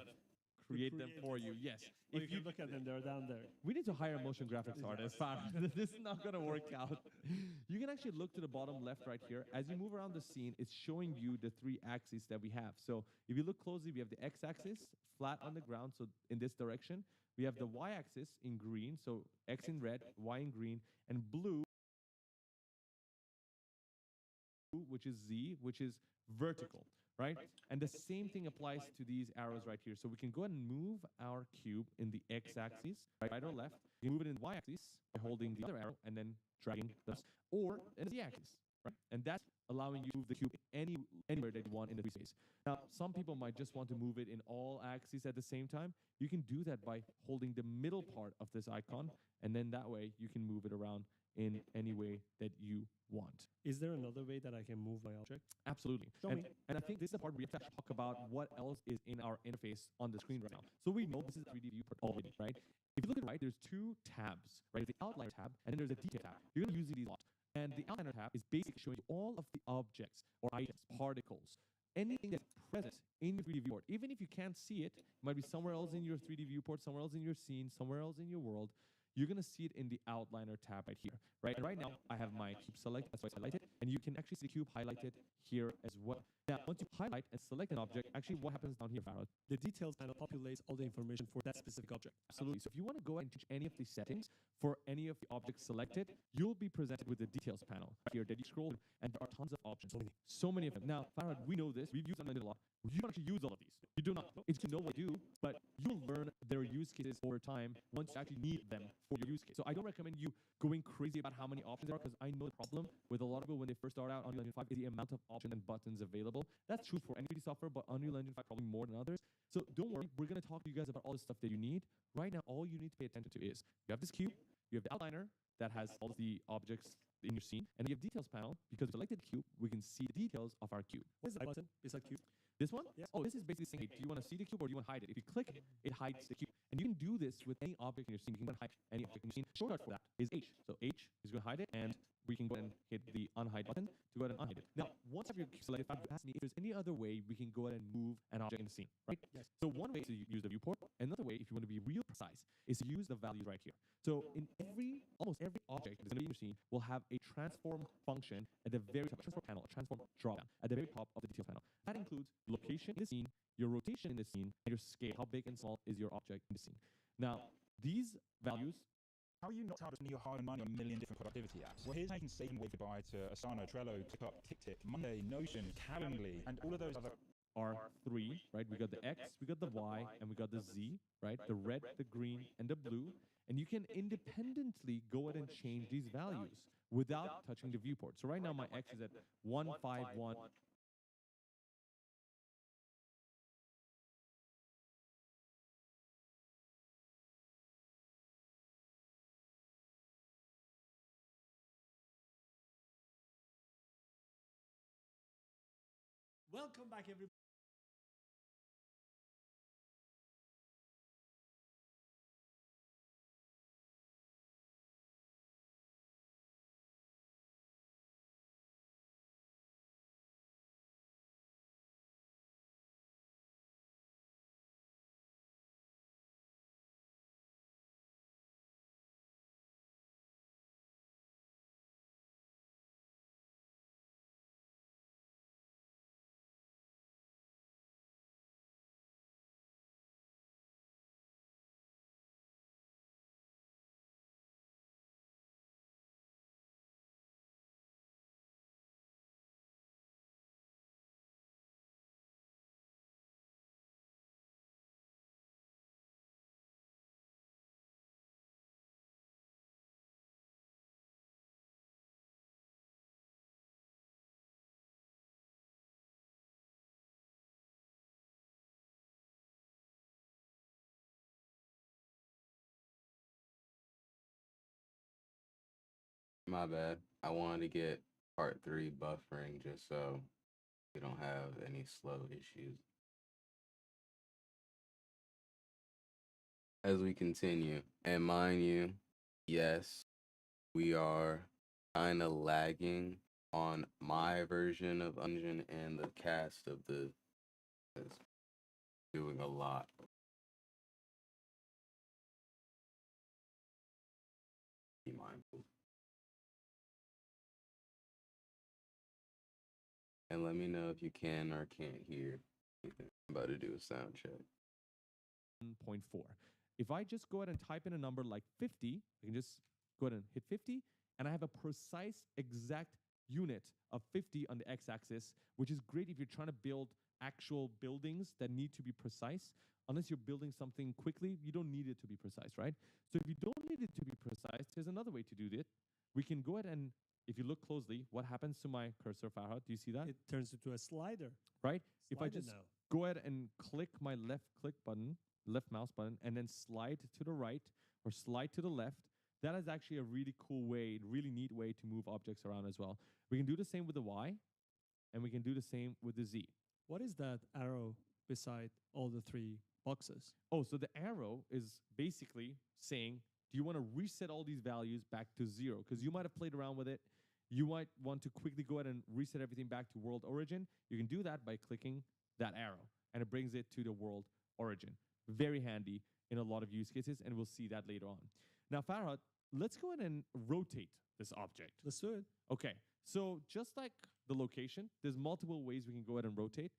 create them for you. Yes. Well, if you look at them, they're down there. We need to hire a motion graphics artist. This is not going to work out. You can actually look to the bottom left right here. As you move around the scene, it's showing you the three axes that we have. So if you look closely, we have the x-axis flat on the ground, so in this direction. We have the y-axis in green, so x in red, y in green, and blue, which is Z, which is vertical, right? And the same thing applies to these arrows right here. So we can go ahead and move our cube in the x-axis, right or left. You can move it in the y-axis by holding the other arrow and then dragging this, or in the z-axis, And that's allowing you to move the cube anywhere that you want in the 3D space. Now, some people might just want to move it in all axes at the same time. You can do that by holding the middle part of this icon, and then that way you can move it around in any way that you want. Is there another way that I can move my object? Absolutely. And I think this is the part where we have to talk about what else is in our interface on the screen right now. So we know this is a 3D viewport already, right? If you look at the right, there's two tabs, right? There's the outline tab, and then there's a detail tab. You're going to use these a lot. And the outliner tab is basically showing you all of the objects or items, particles, anything that's present in your 3D viewport. Even if you can't see it, it might be somewhere else in your 3D viewport, somewhere else in your scene, somewhere else in your world. You're going to see it in the outliner tab right here, right? And right now, I have my cube selected, that's why it's highlighted, and you can actually see the cube highlighted here as well. Now, once you highlight and select an object, actually what happens down here, Farhad? The details panel populates all the information for that specific object. Absolutely. So if you want to go and change any of these settings for any of the objects selected, you'll be presented with the details panel right here that you scroll, and there are tons of options. So many of them. Now, Farhad, we know this. We've used Unlimited a lot. You don't actually use all of these. You do not. It's you know what to do, but you'll learn their use cases over time once you actually need them for your use case. So I don't recommend you going crazy about how many options there are, because I know the problem with a lot of people when they first start out on Unreal Engine 5 is the amount of options and buttons available. That's true for any 3D software, but Unreal Engine 5 probably more than others. So don't worry, we're going to talk to you guys about all the stuff that you need. Right now, all you need to pay attention to is you have this cube, you have the outliner that has all the objects in your scene, and you have details panel. Because we selected cube, we can see the details of our cube. What is the button beside cube? This one? Yes. Oh, this is basically saying, hey, do you want to see the cube or do you want to hide it? If you click, it hides the cube. And you can do this with any object in your scene. You can hide any object in your scene. Shortcut for that is H. So H is going to hide it, and we can go and hit the unhide button to go ahead and unhide it. Now, once you have your selected, you ask me if there's any other way we can go ahead and move an object in the scene, right? Yes. So one way is to use the viewport. Another way, if you want to be real precise, is to use the values right here. So in almost every object that's going to be in your scene will have a transform function at the very top, a transform panel, a transform dropdown at the very top of the details panel. That includes location in the scene, your rotation in the scene, and your scale. How big and small is your object in the scene? Now, these values. How are you not spending your hard money on a million different productivity apps? Well, here's how you can save and wave goodbye to Asana, Trello, ClickUp, TickTick, Monday, Notion, Calendly, and all of those other are three, right? We got the X, we got the Y, and we got the Z, right? The red, the green, and the blue. And you can independently go ahead and change these values without touching the viewport. So right now my X is at 151. Welcome back, everybody. My bad. I wanted to get part 3 buffering just so we don't have any slow issues. As we continue, and mind you, yes, we are kind of lagging on my version of Unreal, and the cast of the is doing a lot. Be mindful. And let me know if you can or can't hear anything. I'm about to do a sound check. 1.4. If I just go ahead and type in a number like 50, I can just go ahead and hit 50, and I have a precise, exact unit of 50 on the x-axis, which is great if you're trying to build actual buildings that need to be precise. Unless you're building something quickly, you don't need it to be precise, right? So if you don't need it to be precise, there's another way to do it. We can go ahead and if you look closely, what happens to my cursor, Farhad? Do you see that? It turns into a slider. Right? If I Slider just now. go ahead and click my left click button, left mouse button, and then slide to the right or slide to the left, that is actually a really cool way, really neat way to move objects around as well. We can do the same with the Y, and we can do the same with the Z. What is that arrow beside all the three boxes? Oh, so the arrow is basically saying, do you want to reset all these values back to 0? Because you might have played around with it. You might want to quickly go ahead and reset everything back to world origin. You can do that by clicking that arrow, and it brings it to the world origin. Very handy in a lot of use cases, and we'll see that later on. Now, Farhad, let's go ahead and rotate this object. Let's do it. Okay, so just like the location, there's multiple ways we can go ahead and rotate.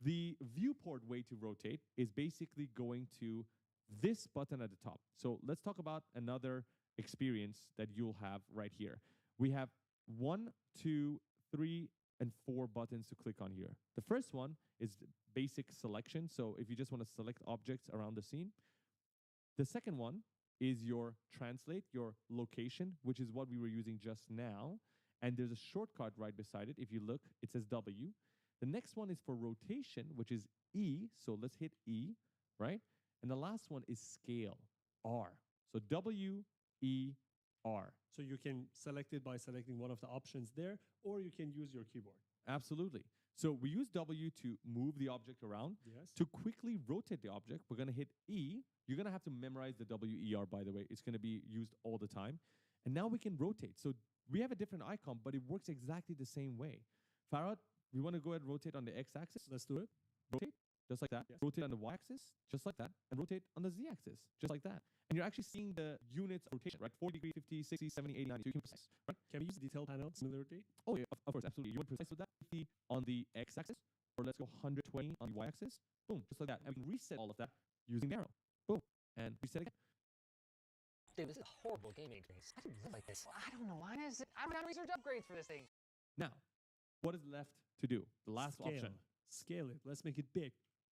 The viewport way to rotate is basically going to this button at the top. So let's talk about another experience that you'll have right here. We have 1, 2, 3, and 4 buttons to click on here. The first one is basic selection. So if you just want to select objects around the scene. The second one is your translate, your location, which is what we were using just now. And there's a shortcut right beside it. If you look, it says W. The next one is for rotation, which is E. So let's hit E, right? And the last one is scale, R. So W, E, R. So you can select it by selecting one of the options there, or you can use your keyboard. Absolutely. So we use W to move the object around. Yes. To quickly rotate the object, we're going to hit E. You're going to have to memorize the WER, by the way. It's going to be used all the time. And now we can rotate. So we have a different icon, but it works exactly the same way. Farhad, we want to go ahead and rotate on the X-axis. Let's do it. Rotate, just like that. Yes. Rotate on the Y-axis, just like that. And rotate on the Z-axis, just like that. And you're actually seeing the units of rotation, right? 40 degree, 50, 60, 70, 80, 90. So you can precise, right? Can we use the detail panel to rotate? Oh, yeah, of course, absolutely. You want precise with that 50 on the X-axis, or let's go 120 on the Y-axis. Boom, just like that. And we can reset all of that using the arrow. Boom, and reset again. Dude, this is a horrible gaming experience. I didn't live like this. I don't know. Why is it? I don't have research upgrades for this thing. Now, what is left to do? The last Scale. option. Scale it. Let's make it big.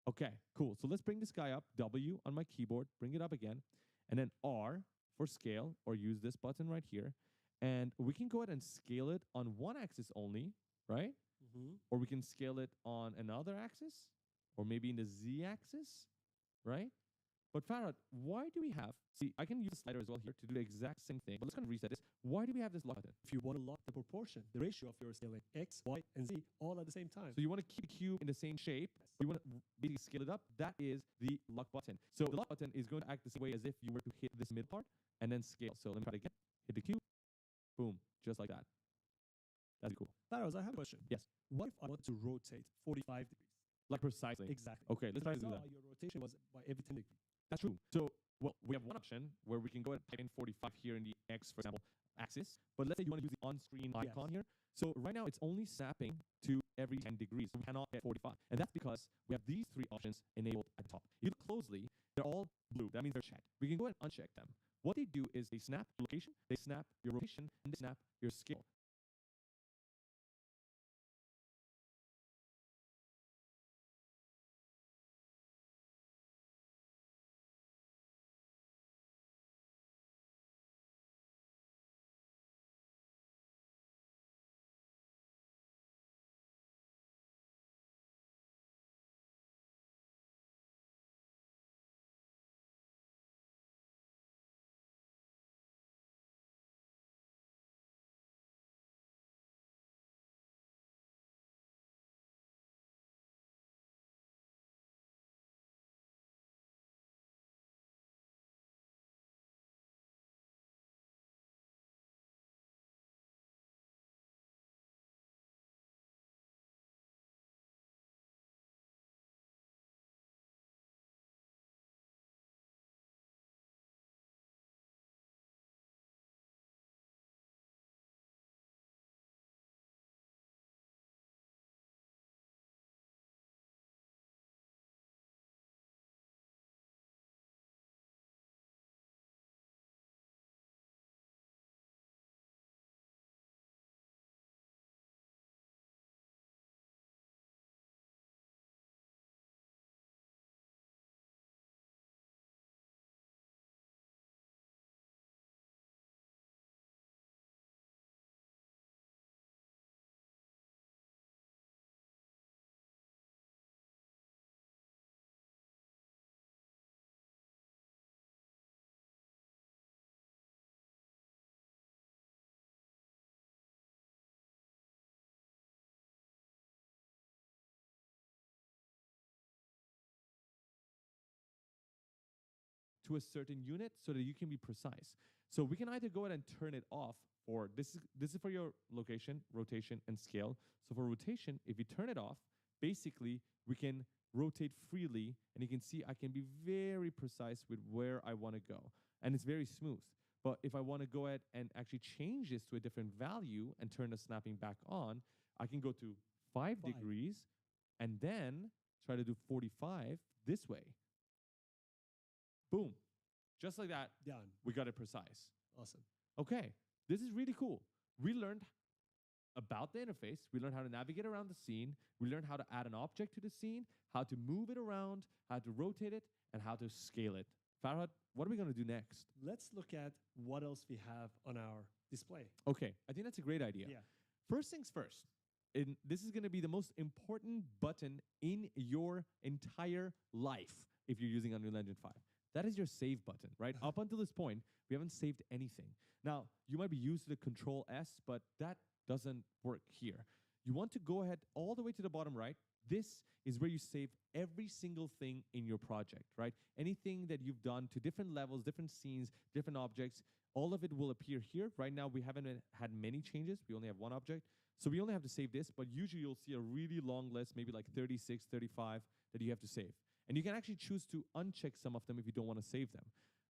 Okay, cool. So let's bring this guy up. W on my keyboard. Bring it up again. And then R for scale, or use this button right here. And we can go ahead and scale it on one axis only, right? Or we can scale it on another axis, or maybe in the Z-axis, right? But Farhad, why do we have, see, I can use the slider as well here to do the exact same thing, but let's kind of reset this. Why do we have this lock button? If you want to lock the proportion, the ratio of your scaling, X, Y, and Z, all at the same time. So you want to keep the cube in the same shape, but you want to basically scale it up. That is the lock button. So the lock button is going to act the same way as if you were to hit this mid part and then scale. So let me try it again. Hit the cube. Boom. Just like that. That's cool. Faraz, I have a question. Yes. What if I wanted to rotate 45 degrees? Like precisely. Exactly. Okay, let's try to do that. Your rotation was by every 10 degrees. That's true. So, well, we have one option where we can go ahead and type in 45 here in the X, for example, axis. But let's say you want to use the on-screen icon here. So right now, it's only snapping to every 10 degrees. So we cannot get 45. And that's because we have these 3 options enabled at the top. If you look closely, they're all blue. That means they're checked. We can go ahead and uncheck them. What they do is they snap your location, they snap your rotation, and they snap your scale. to a certain unit so that you can be precise. So we can either go ahead and turn it off, or this is for your location, rotation, and scale. So for rotation, if you turn it off, basically we can rotate freely, and you can see I can be very precise with where I want to go, and it's very smooth. But if I want to go ahead and actually change this to a different value and turn the snapping back on, I can go to 5 degrees and then try to do 45 this way. Boom. Just like that, Done. we got it precise. Awesome. Okay, this is really cool. We learned about the interface. We learned how to navigate around the scene. We learned how to add an object to the scene, how to move it around, how to rotate it, and how to scale it. Farhad, what are we going to do next? Let's look at what else we have on our display. Okay, I think that's a great idea. Yeah. First things first, this is going to be the most important button in your entire life if you're using Unreal Engine 5. That is your save button, right? Up until this point, we haven't saved anything. Now, you might be used to the Control S, but that doesn't work here. You want to go ahead all the way to the bottom right. This is where you save every single thing in your project, right? Anything that you've done to different levels, different scenes, different objects, all of it will appear here. Right now, we haven't had many changes. We only have one object. So we only have to save this, but usually you'll see a really long list, maybe like 36, 35 that you have to save. And you can actually choose to uncheck some of them if you don't want to save them.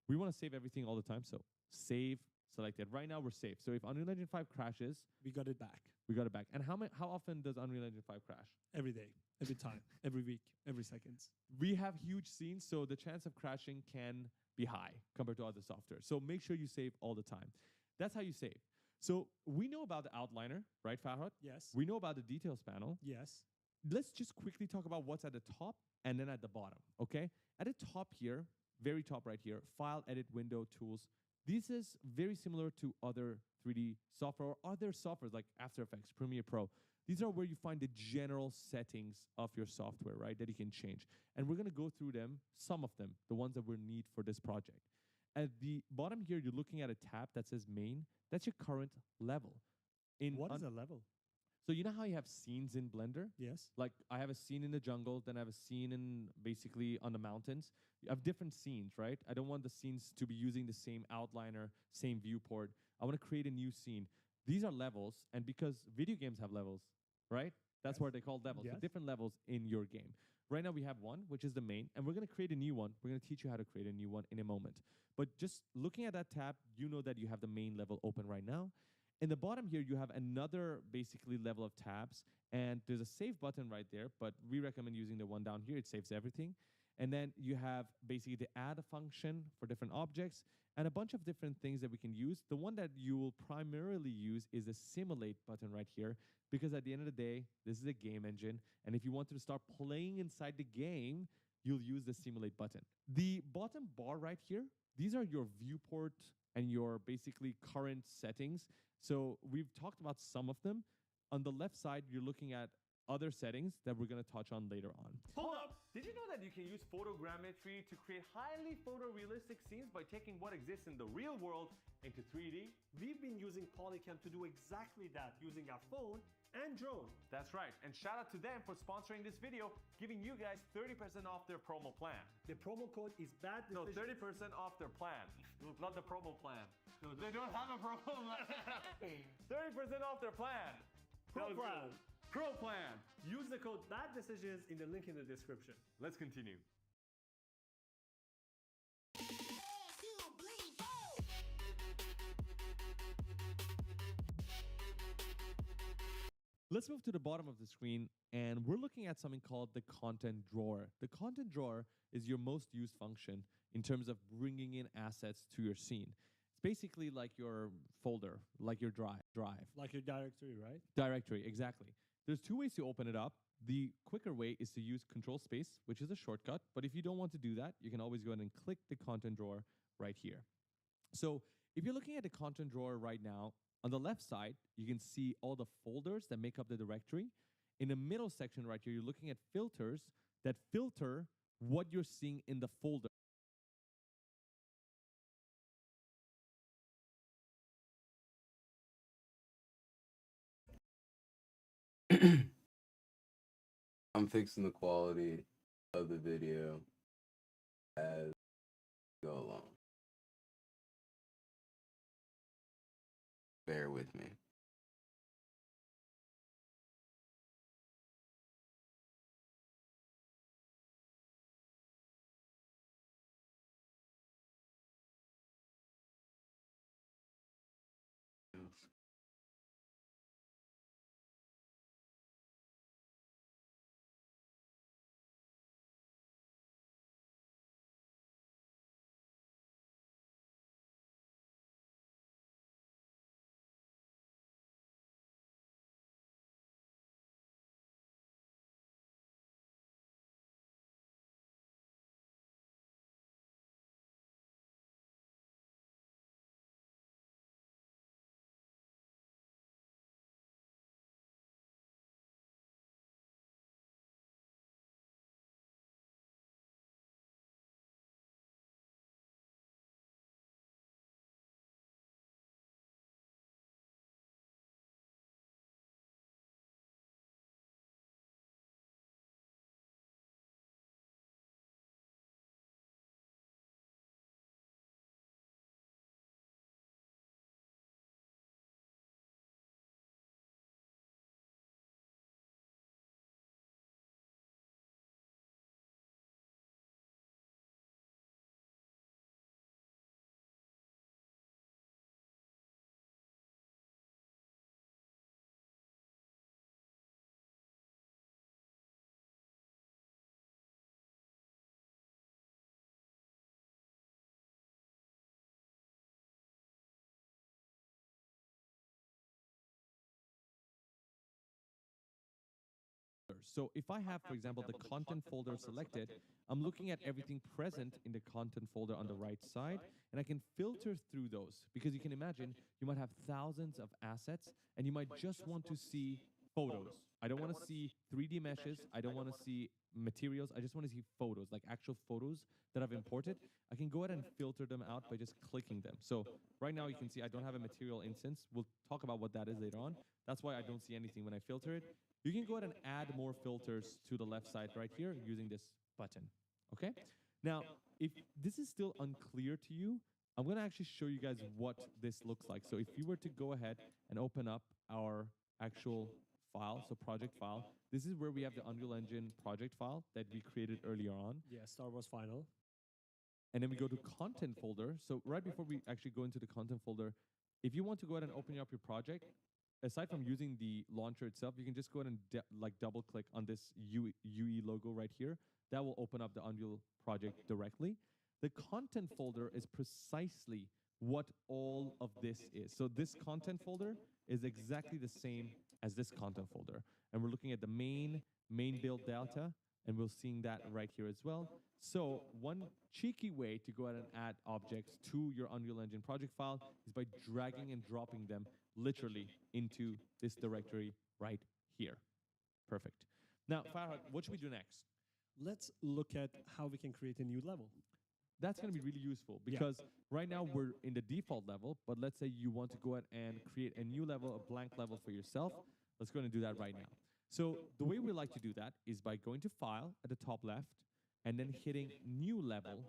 We want to save everything all the time, so save, selected. Right now, we're safe. So if Unreal Engine 5 crashes, we got it back. We got it back. And how often does Unreal Engine 5 crash? Every day, every time, every week, every seconds. We have huge scenes, so the chance of crashing can be high compared to other software. So make sure you save all the time. That's how you save. So we know about the outliner, right, Farhad? Yes. We know about the details panel. Yes. Let's just quickly talk about what's at the top and then at the bottom, okay? At the top here, very top right here, File, Edit, Window, Tools. This is very similar to other 3D software or other softwares like After Effects, Premiere Pro. These are where you find the general settings of your software, right, that you can change. And we're going to go through them, some of them, the ones that we need for this project. At the bottom here, you're looking at a tab that says Main. That's your current level. What is a level? So you know how you have scenes in Blender? Yes. Like I have a scene in the jungle, then I have a scene in basically on the mountains. You have different scenes, right? I don't want the scenes to be using the same outliner, same viewport. I want to create a new scene. These are levels, and because video games have levels, right? That's why they're called levels. Yes. So different levels in your game. Right now we have one, which is the main, and we're going to create a new one. We're going to teach you how to create a new one in a moment. But just looking at that tab, you know that you have the main level open right now. In the bottom here, you have another basically level of tabs, and there's a save button right there, but we recommend using the one down here. It saves everything. And then you have basically the add function for different objects and a bunch of different things that we can use. The one that you will primarily use is the simulate button right here, because at the end of the day, this is a game engine. And if you wanted to start playing inside the game, you'll use the simulate button. The bottom bar right here, these are your viewport and your basically current settings. So we've talked about some of them. On the left side, you're looking at other settings that we're going to touch on later on. Hold up! Did you know that you can use photogrammetry to create highly photorealistic scenes by taking what exists in the real world into 3D? We've been using Polycam to do exactly that, using our phone and drone. That's right, and shout out to them for sponsoring this video, giving you guys 30% off their promo plan. The promo code is bad. No, 30% off their plan, not the promo plan. No, they don't have a promo plan. 30% off their plan. Pro plan. Pro plan. Use the code bad decisions in the link in the description. Let's continue. Let's move to the bottom of the screen, and we're looking at something called the content drawer. The content drawer is your most used function in terms of bringing in assets to your scene. It's basically like your folder, like your drive. Like your directory, right? Directory, exactly. There's two ways to open it up. The quicker way is to use Control Space, which is a shortcut. But if you don't want to do that, you can always go ahead and click the content drawer right here. So if you're looking at the content drawer right now, on the left side, you can see all the folders that make up the directory. In the middle section right here, you're looking at filters that filter what you're seeing in the folder. I'm fixing the quality of the video as Go along. Bear with me. So if I have, for example, the content folder selected, I'm looking at everything present in the content folder on the right side, and I can filter through those because you can imagine you might have thousands of assets and you might just want to see photos. I don't want to see 3D meshes. I don't want to see materials. I just want to see photos, like actual photos that I've imported. I can go ahead and filter them out by just clicking them. So right now you can see I don't have a material instance. We'll talk about what that is later on. That's why I don't see anything when I filter it. You can go ahead and add more filters to the left side right here using this button, okay? Now, if this is still unclear to you, I'm gonna actually show you guys what this looks like. So if you were to go ahead and open up our actual file, so project file, this is where we have the Unreal Engine project file that we created earlier on. Yeah, Star Wars Final. And then we go to content folder. So right before we actually go into the content folder, if you want to go ahead and open up your project, aside from using the launcher itself, you can just go ahead and like double click on this UE logo right here. That will open up the Unreal project directly. The content folder is precisely what all of this is. So this content folder is exactly the same as this content folder. And we're looking at the main build data, and we're seeing that right here as well. So one cheeky way to go ahead and add objects to your Unreal Engine project file is by dragging and dropping them literally into this directory right here. Perfect. Now, Farhad, what should we do next? Let's look at how we can create a new level. That's going to be really useful because right now we're in the default level, but let's say you want to go ahead and create a new level, a blank level for yourself. Let's go ahead and do that right now. So the way we like to do that is by going to File at the top left and then hitting New Level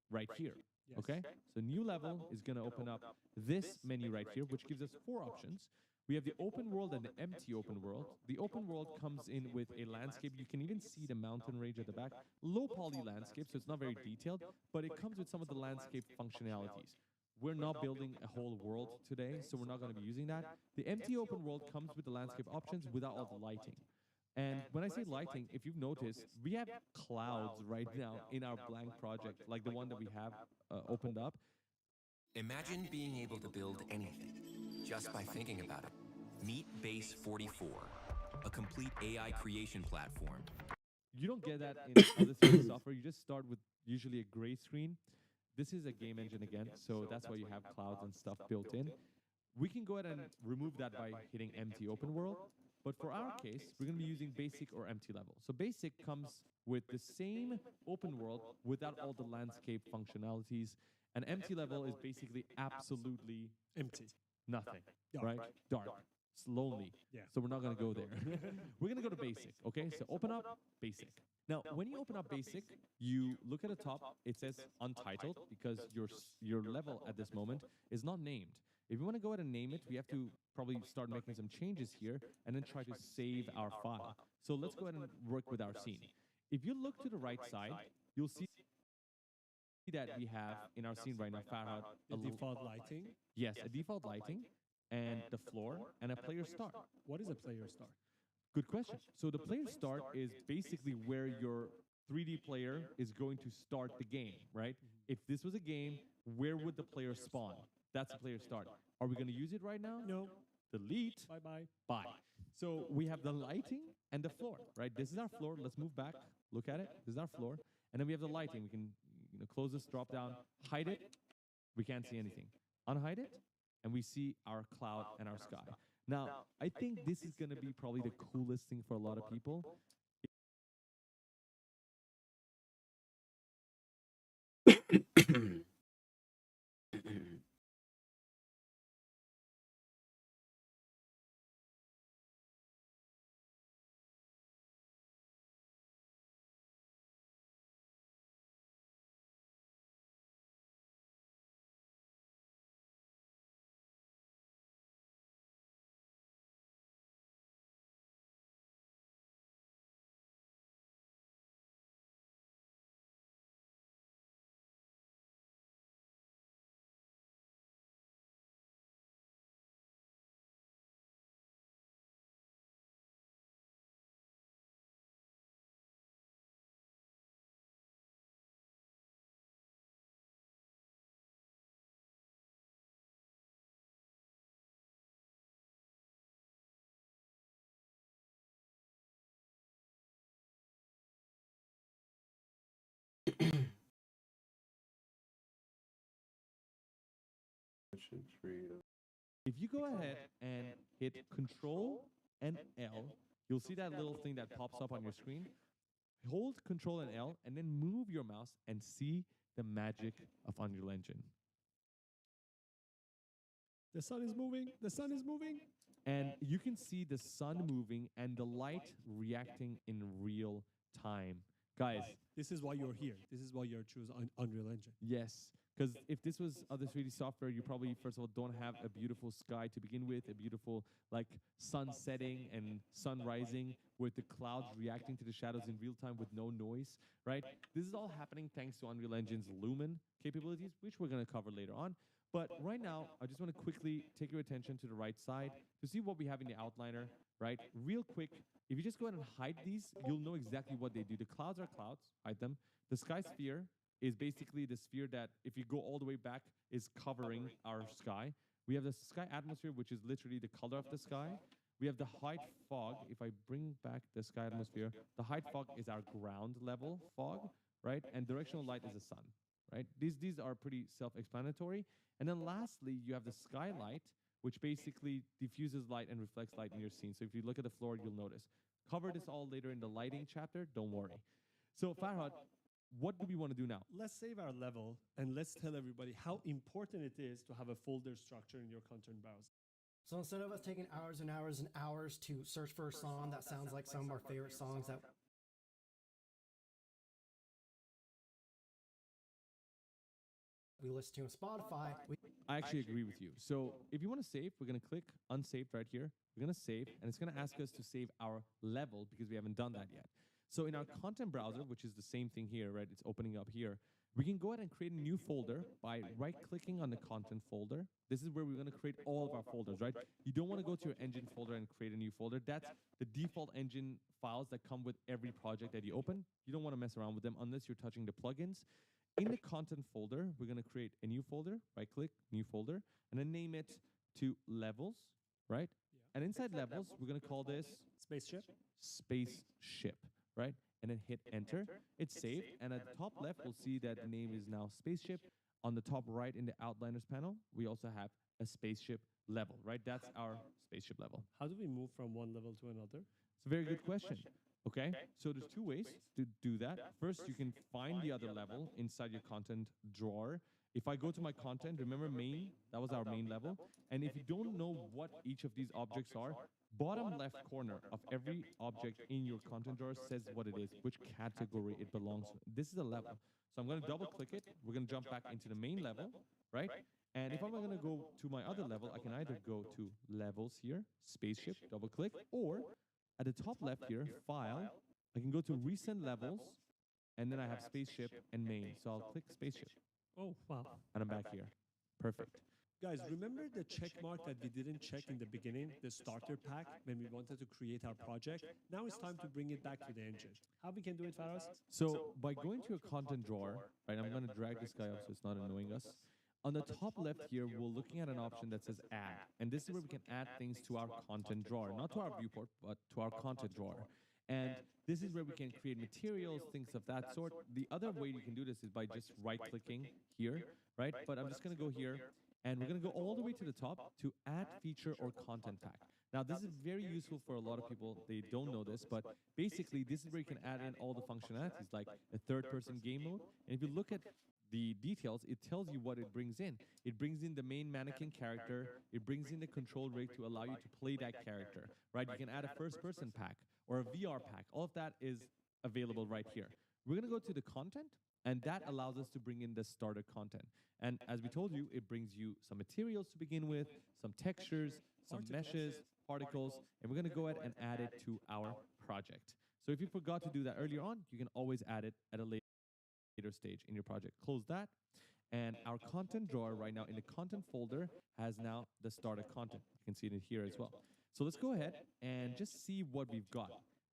right here. Okay? So New Level is going to open up this menu right here, which gives us 4 options. We have the open world and the empty open world. The open world comes in with a landscape. You can even see the mountain range at the back. Low poly landscape, so it's not very detailed, but it comes with some of the landscape functionalities. We're not building a whole world today, so we're not going to be using that. The empty open world comes with the landscape options without all the lighting. And when I say lighting, if you've noticed, we have clouds right now in our blank project, like the one that we have opened up. Imagine being able to build anything just by thinking about it. Meet Base 44, a complete AI creation platform. You don't get that in other 3D software. You just start with usually a gray screen. This is a game engine again, so that's why you have clouds and stuff built in. We can go ahead and remove that by hitting empty open world. But for our case, we're going to be using basic or empty level. So basic comes with the same open world without all the landscape functionalities. And empty level is basically absolutely empty. Nothing, Dark. right? Dark. It's lonely. Yeah. So we're not going to go there. We're going to go to basic. Okay. So open up basic. Now, when you open up basic, you look at the top. It says untitled because your level at this moment is not named. If you want to go ahead and name it, we have to probably start making some changes here and then try to save our file. So let's go ahead and work with our scene. If you look to the right side, you'll see that we have in our scene right now, Farhad, The default lighting. yes, a default lighting and the floor and a player start. What is a player start? Good question. So the player start is basically where your 3D player is going to start the game, right? If this was a game, where would the player spawn? That's a player start. Are we going to use it right now? No. Delete. Bye-bye. Bye. So we have the lighting and the floor, right? This is our floor. Let's move back. Look at it. This is our floor. And then we have the lighting. We can close this, drop down, hide it. We can't see anything. Unhide it, and we see our cloud and our sky. Now, I think this is going to be probably the coolest thing for a lot of people. If you go ahead and hit Control and L, you'll see that little thing that pops up on your screen. Hold Control and L and then move your mouse and see the magic of Unreal Engine. The sun is moving. The sun is moving. And you can see the sun moving and the light reacting in real time. Guys, this is why you're here. This is why you're choosing Unreal Engine. Yes, because if this was other 3D software, you probably, first of all, don't have a beautiful sky to begin with, a beautiful like sun setting and sun rising with the clouds reacting to the shadows in real time with no noise, right? This is all happening thanks to Unreal Engine's Lumen capabilities, which we're going to cover later on. But right now, I just want to quickly take your attention to the right side to see what we have in the outliner, right? Real quick, if you just go ahead and hide these, you'll know exactly what they do. The clouds are clouds, hide them. The sky sphere is basically the sphere that, if you go all the way back, is covering our sky. We have the sky atmosphere, which is literally the color of the sky. We have the height fog. If I bring back the sky atmosphere, the height fog is our ground level fog, right? And directional light is the sun, right? These are pretty self-explanatory. And then lastly, you have the skylight, which basically diffuses light and reflects light in your scene. So if you look at the floor, you'll notice. Cover this all later in the lighting chapter, don't worry. So Farhad, what do we want to do now? Let's save our level and let's tell everybody how important it is to have a folder structure in your content browser. So instead of us taking hours and hours and hours to search for a song that sounds like some of our favorite songs that we listen to on Spotify. I actually agree with you. So if you want to save, we're going to click unsaved right here. We're going to save, and it's going to ask us to save our level because we haven't done that yet. So in our content browser, which is the same thing here, right? It's opening up here. We can go ahead and create a new folder by right-clicking on the content folder. This is where we're going to create all of our folders, right? You don't want to go to your engine folder and create a new folder. That's the default engine files that come with every project that you open. You don't want to mess around with them unless you're touching the plugins. In the content folder, we're going to create a new folder, right-click, new folder, and then name it to levels, right? Yeah. And inside levels, we're going to call this Spaceship, right? And then hit enter. It's saved. And at the top left, we'll see that the name is now Spaceship. On the top right in the Outliners panel, we also have a Spaceship level, right? That's our Spaceship level. How do we move from one level to another? It's a very good question. Okay, so there's two ways to do that. First, you can find the other level inside your content drawer, If I go to my content, remember main, that was our main level. And if you don't know what each of these objects are, bottom left corner of every object in your content drawer says what it is, which category it belongs to. This is a level. So I'm going to double click it. We're going to jump back into the main level, right? And if I'm going to go to my other level, I can either go to levels here, spaceship, double click, or at the top left here, file, I can go to recent levels, and then I have spaceship and main. So I'll click spaceship. Oh, wow. And I'm back here. Perfect. Guys, remember the check mark that we didn't check in the beginning, the starter pack, when we wanted to create our project? Now it's time to bring it back to the engine. How we can do it, Faraz? So by going to a content drawer, right, I'm going to drag this guy up so it's not annoying us. On the top left here, we're looking at an option that says add. And this is where we can add things to our content drawer, not to our viewport, but to our content drawer. And this is where we can create materials, things of that sort. The other way you can do this is by just right-clicking here, right? But I'm just going to go here, and we're going to go all the way to the top to add feature or content pack. Now, this is very useful for a lot of people. They don't know this, but basically, this is where you can add in all the functionalities, like a third-person game mode. And if you look at the details, it tells you what it brings in. It brings in the main mannequin character. It brings in the control rig to allow you to play that character, right? You can add a first-person pack or a VR pack. All of that is available right here. We're going to go to the content, and that allows us to bring in the starter content. And as we told you, it brings you some materials to begin with, some textures, some meshes, particles, and we're going to go ahead and add it to our project. So if you forgot to do that earlier on, you can always add it at a later stage in your project. Close that. And our content drawer right now in the content folder has now the starter content. You can see it here as well. So let's go ahead and just see what we've got.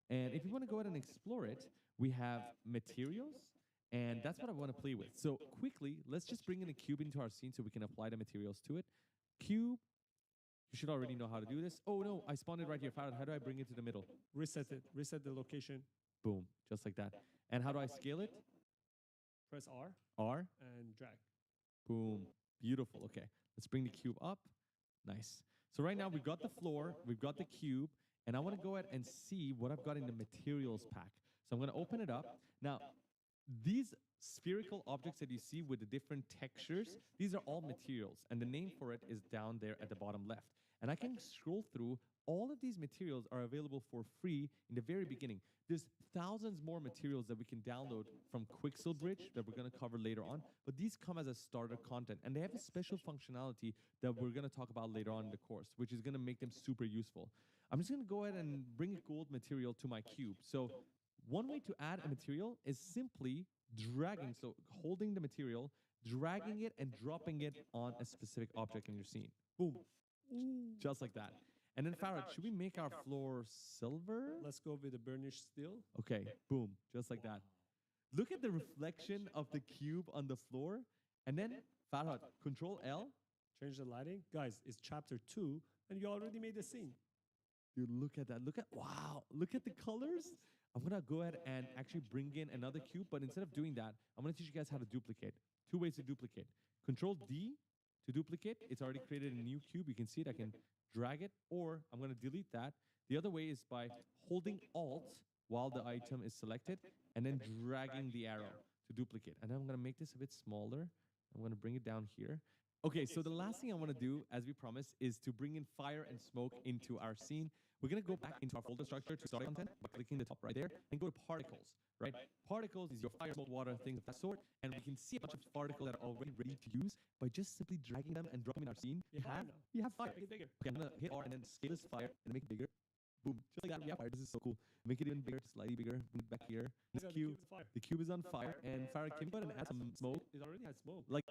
And if you want to go ahead and explore it, we have materials, and that's what I want to play with. So quickly, let's just bring in a cube into our scene so we can apply the materials to it. Cube, you should already know how to do this. Oh no, I spawned it right here. Farad, how do I bring it to the middle? Reset it. Reset the location. Boom, just like that. And how do I scale it? Press R. R. And drag. Boom, beautiful. Okay, let's bring the cube up. Nice. So right now we've got the floor, we've got the cube, and I want to go ahead and see what I've got in the materials pack. So I'm going to open it up. Now, these spherical objects that you see with the different textures, these are all materials, and the name for it is down there at the bottom left. And I can scroll through. All of these materials are available for free in the very beginning. There's thousands more materials that we can download from Quixelbridge that we're going to cover later on, but these come as a starter content, and they have a special functionality that we're going to talk about later on in the course, which is going to make them super useful. I'm just going to go ahead and bring a gold material to my cube. So one way to add a material is simply dragging, so holding the material, dragging it, and dropping it on a specific object in your scene. Boom. Just like that. And then Farad, should we make our floor silver? Let's go with the burnished steel. Okay, boom, just like that. Look at the reflection of the cube on the floor. And then, Farad, Control L. Change the lighting. Guys, it's chapter 2, and you already made the scene. Dude, look at that. Wow, look at the colors. I'm going to go ahead and actually bring in another cube, but instead of doing that, I'm going to teach you guys how to duplicate. 2 ways to duplicate. Control D to duplicate. It's already created a new cube. You can see it. I can drag it, or I'm going to delete that. The other way is by holding Alt while the item is selected, and then dragging the arrow to duplicate. And then I'm going to make this a bit smaller. I'm going to bring it down here. Okay, so the last thing I want to do, as we promised, is to bring in fire and smoke into our scene. We're going to go back into our folder structure to start content by clicking the top right there and go to particles, right? Particles is your fire, smoke, water, things of that sort. And we can see a bunch of particles that are already ready to use by just simply dragging them and dropping them in our scene. You have fire. Make it bigger. Okay, I'm going to hit R and then scale this fire and make it bigger. Boom. Just like that, we have fire. This is so cool. Make it even bigger, slightly bigger. Bring it back here. This cube, the cube is on fire. And Farah, can you go ahead and add some smoke? It already has smoke. Like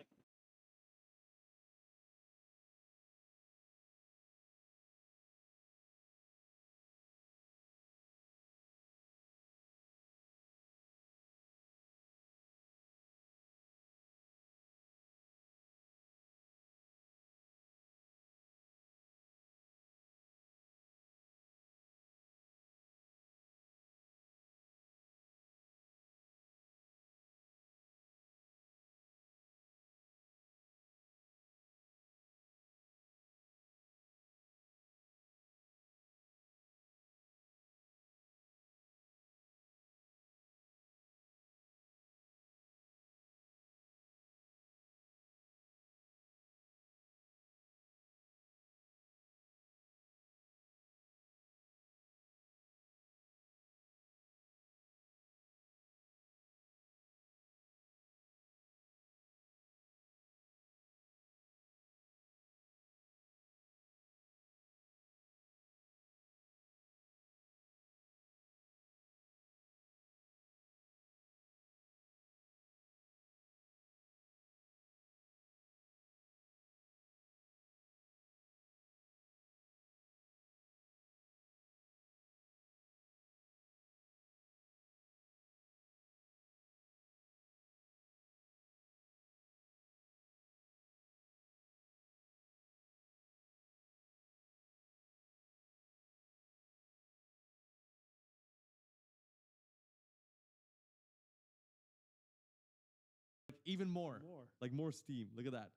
even more, like more steam. Look at that.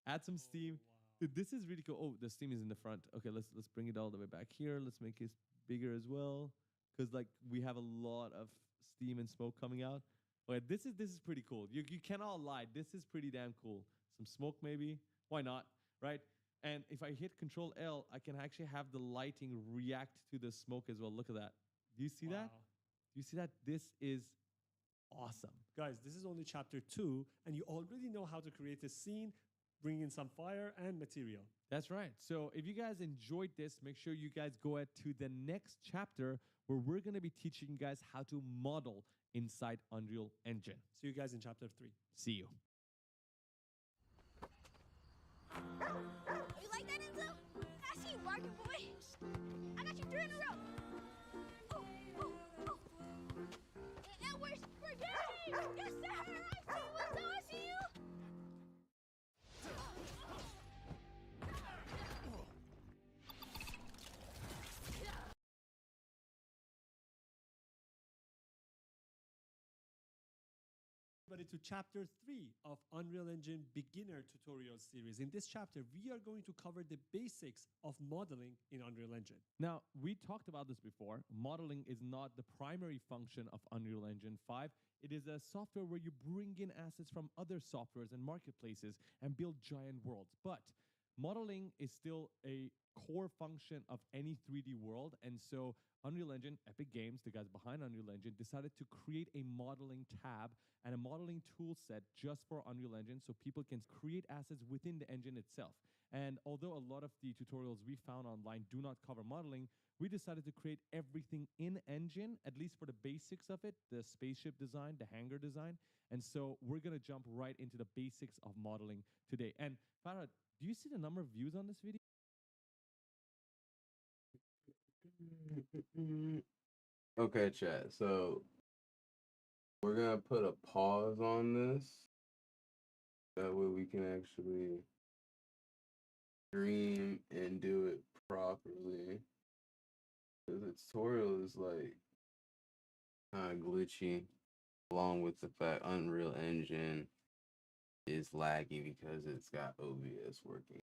Add some steam. Dude, this is really cool. Oh, the steam is in the front. Okay, let's bring it all the way back here. Let's make it bigger as well, because like we have a lot of steam and smoke coming out. Okay, this is pretty cool. You cannot lie. This is pretty damn cool. Some smoke maybe. Why not? Right? And if I hit Control L, I can actually have the lighting react to the smoke as well. Look at that. Do you see that? Do you see that? This is awesome. Guys, this is only chapter 2, and you already know how to create a scene, bring in some fire and material. That's right. So if you guys enjoyed this, make sure you guys go ahead to the next chapter where we're going to be teaching you guys how to model inside Unreal Engine. See you guys in chapter 3. See you. You like that, Enzo? I see you barking, boy. I got you 3 in a row. Oh, oh, oh. And we're game! Yes, sir! I see you, Enzo. I see you! To chapter 3 of Unreal Engine Beginner Tutorial Series. In this chapter, we are going to cover the basics of modeling in Unreal Engine. Now, we talked about this before. Modeling is not the primary function of Unreal Engine 5. It is a software where you bring in assets from other softwares and marketplaces and build giant worlds. But modeling is still a core function of any 3D world. And so Unreal Engine, Epic Games, the guys behind Unreal Engine, decided to create a modeling tab and a modeling tool set just for Unreal Engine so people can create assets within the engine itself. And although a lot of the tutorials we found online do not cover modeling, we decided to create everything in engine, at least for the basics of it, the spaceship design, the hangar design. And so we're going to jump right into the basics of modeling today. And Farhad, do you see the number of views on this video? Okay, chat. So we're gonna put a pause on this. That way we can actually stream and do it properly. Because the tutorial is like kind of glitchy, along with the fact Unreal Engine is laggy because it's got OBS working.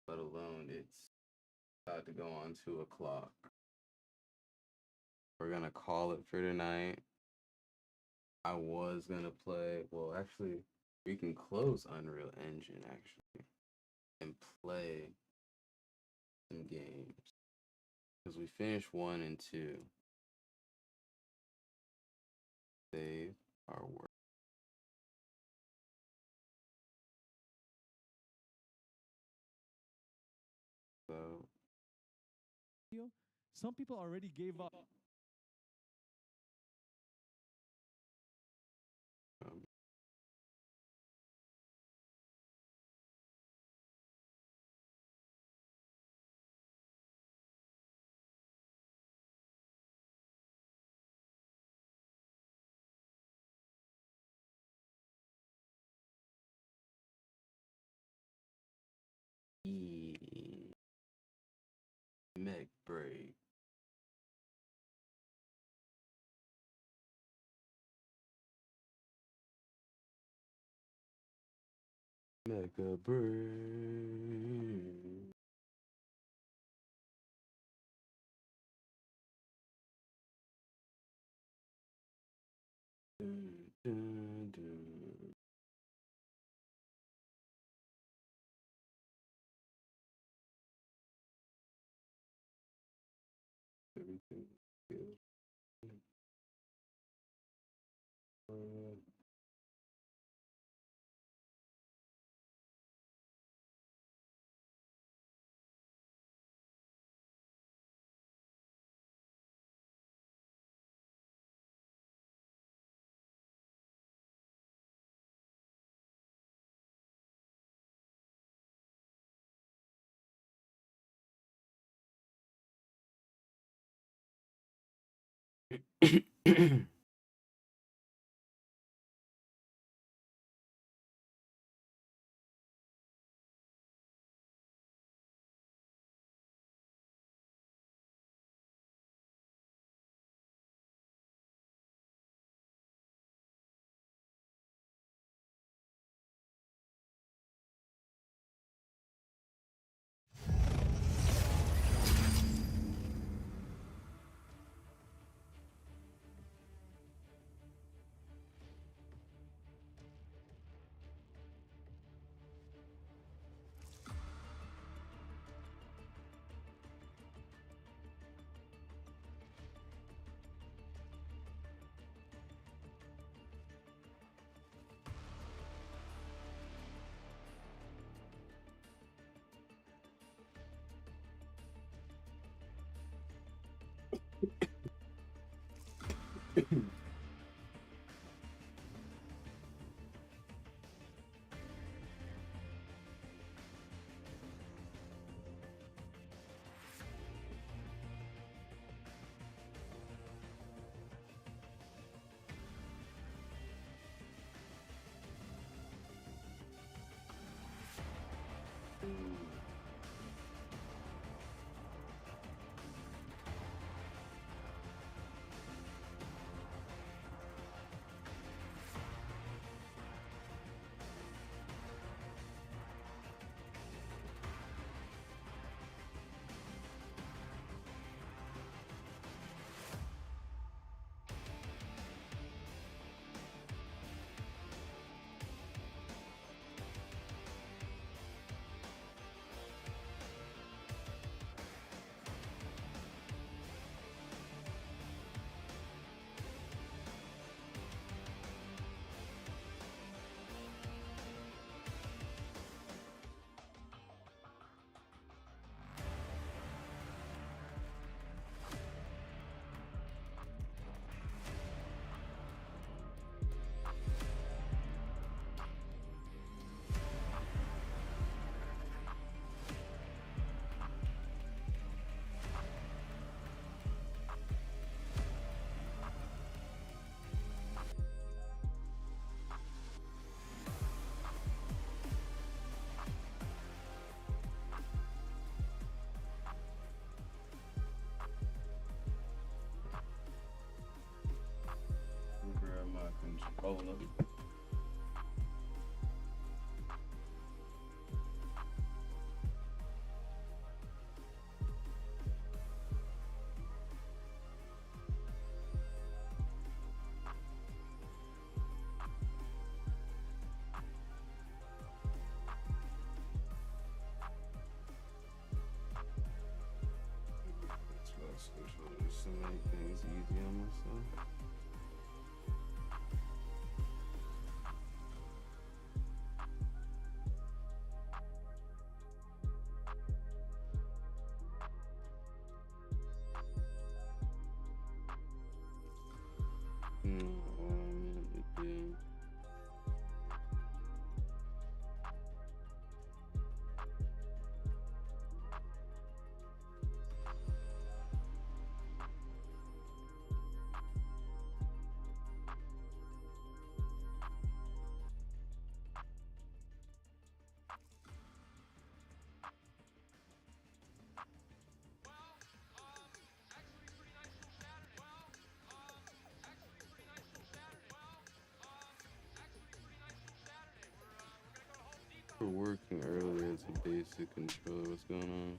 Let alone it's about to go on 2 o'clock. We're gonna call it for tonight. I was gonna play, well, actually, we can close Unreal Engine actually and play some games because we finished 1 and 2. Save our work. So some people already gave up. MechaBREAK. MechaBREAK. Dun, dun, dun. Everything feels Grab my controller. Xbox controller. There's so many things easy on myself. We're working earlier. It's a basic controller. What's going on?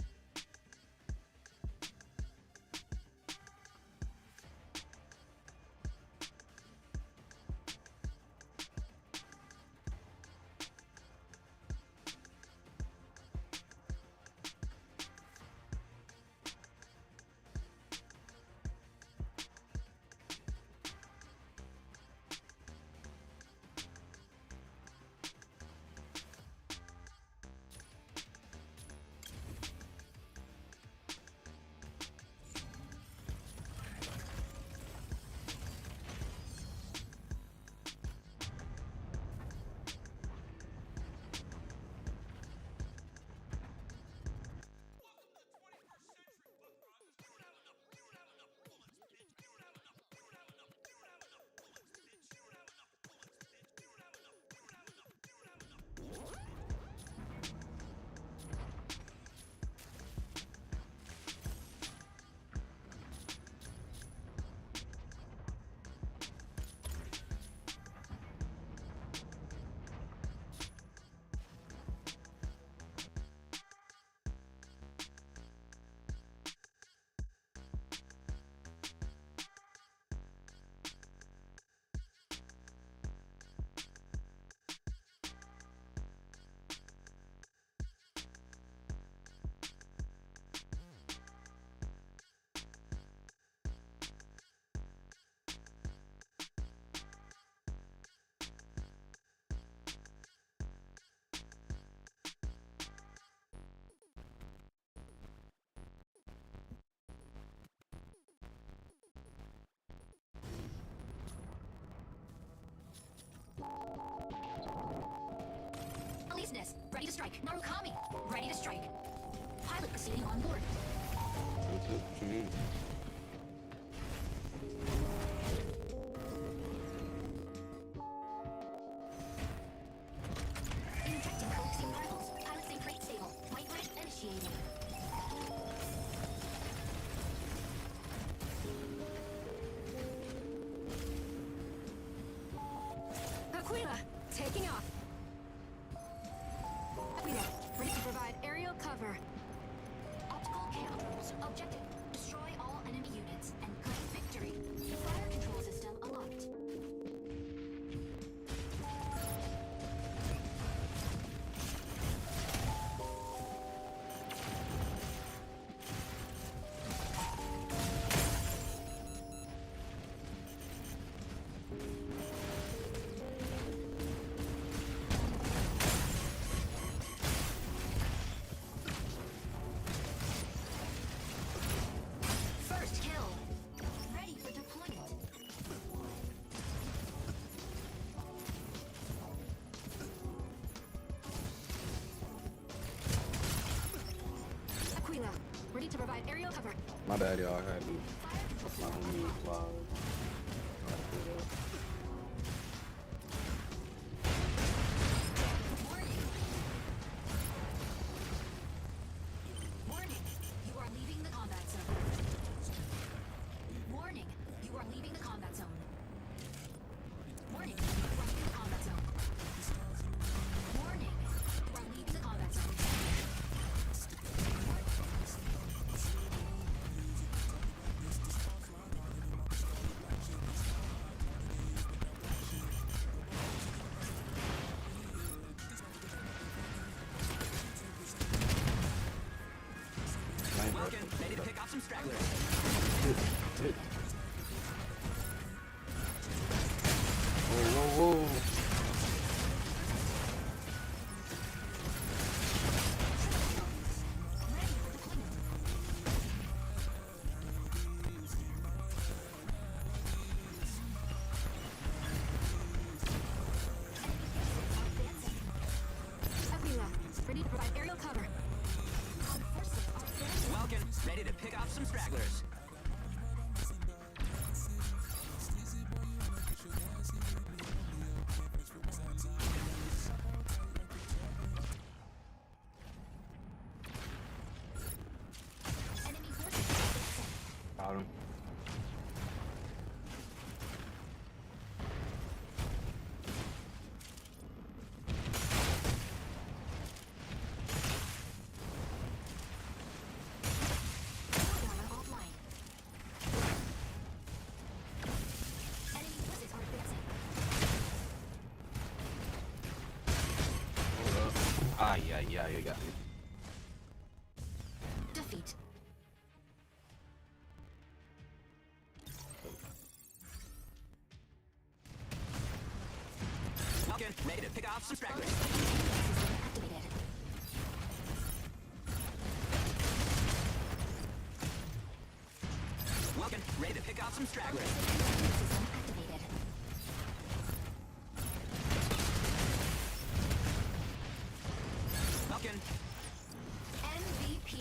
Business. Ready to strike. Narukami. Ready to strike. Pilot proceeding on board. What's up? What you mean? Injecting coaxium particles. Pilot stay crate stable. Objective: destroy all enemy units and claim victory. Fire control system unlocked. First kill. Ready for deployment. Aquila, ready to provide aerial cover. My bad, y'all. I had to put my homie while Warning, you are leaving the combat zone. Warning, you are leaving the combat zone. Warning, you are leaving the combat zone. Warning, you are leaving the combat zone. Welcome, ready to pick off some stragglers. Whoa, whoa, whoa. Aquila, ready to provide aerial cover. Welcome, ready to pick off some stragglers. Got him. Offline. Enemy forces are advancing. Hold up. Ah, yeah, you got me. Defeat. Welcome, ready to pick off some stragglers. Activated. Welcome, ready to pick off some stragglers. System activated. Welcome. MVP.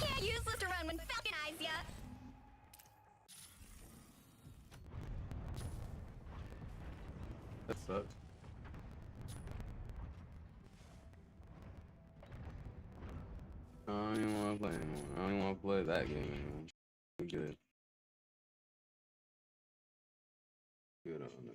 Can't use this around when Falcon eyes ya. That sucks. I don't even want to play anymore. I don't even want to play that game anymore. We good. Good on that.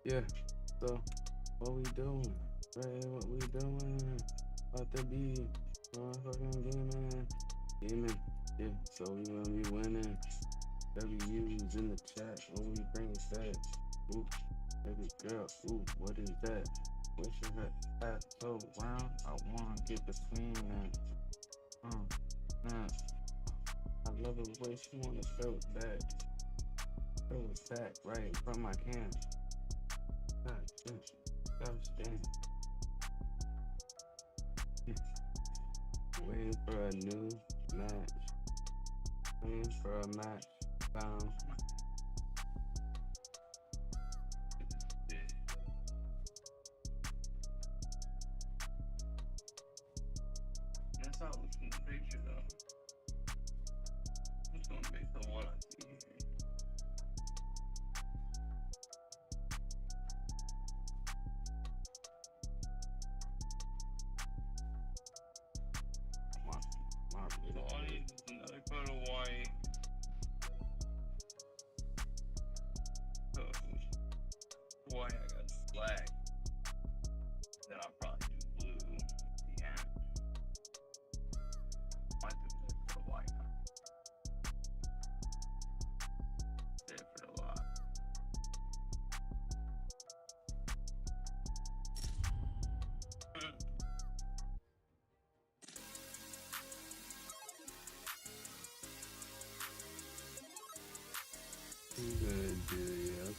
Yeah, so what we doing? Right, what we doing? About to be motherfucking gaming. Yeah, so we gonna be winning. W's in the chat when we bring it back. Ooh, baby girl, ooh, what is that? Wishing her ass so round. I wanna get between that. Nah. I love the way she wanna throw it back. Throw it back right in front of my cam. God, gotta stand. Waiting for a new match. Waiting for a match. Found. That's how it looks in the picture, though. It's gonna be the one I see here. So all I need is another coat of white. White, I got black. Then I'll probably do blue. Yeah. Might do that for the white. Did it for the lot. Good, yeah.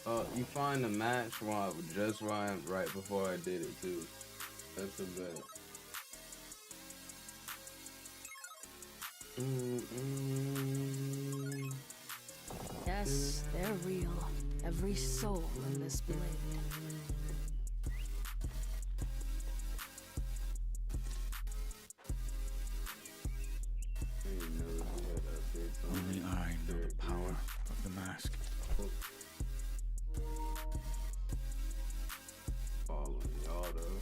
Oh, you find the match while just right before I did it too. That's a bet. Yes, they're real. Every soul in this blade. Only I know the power of the mask. Following y'all though.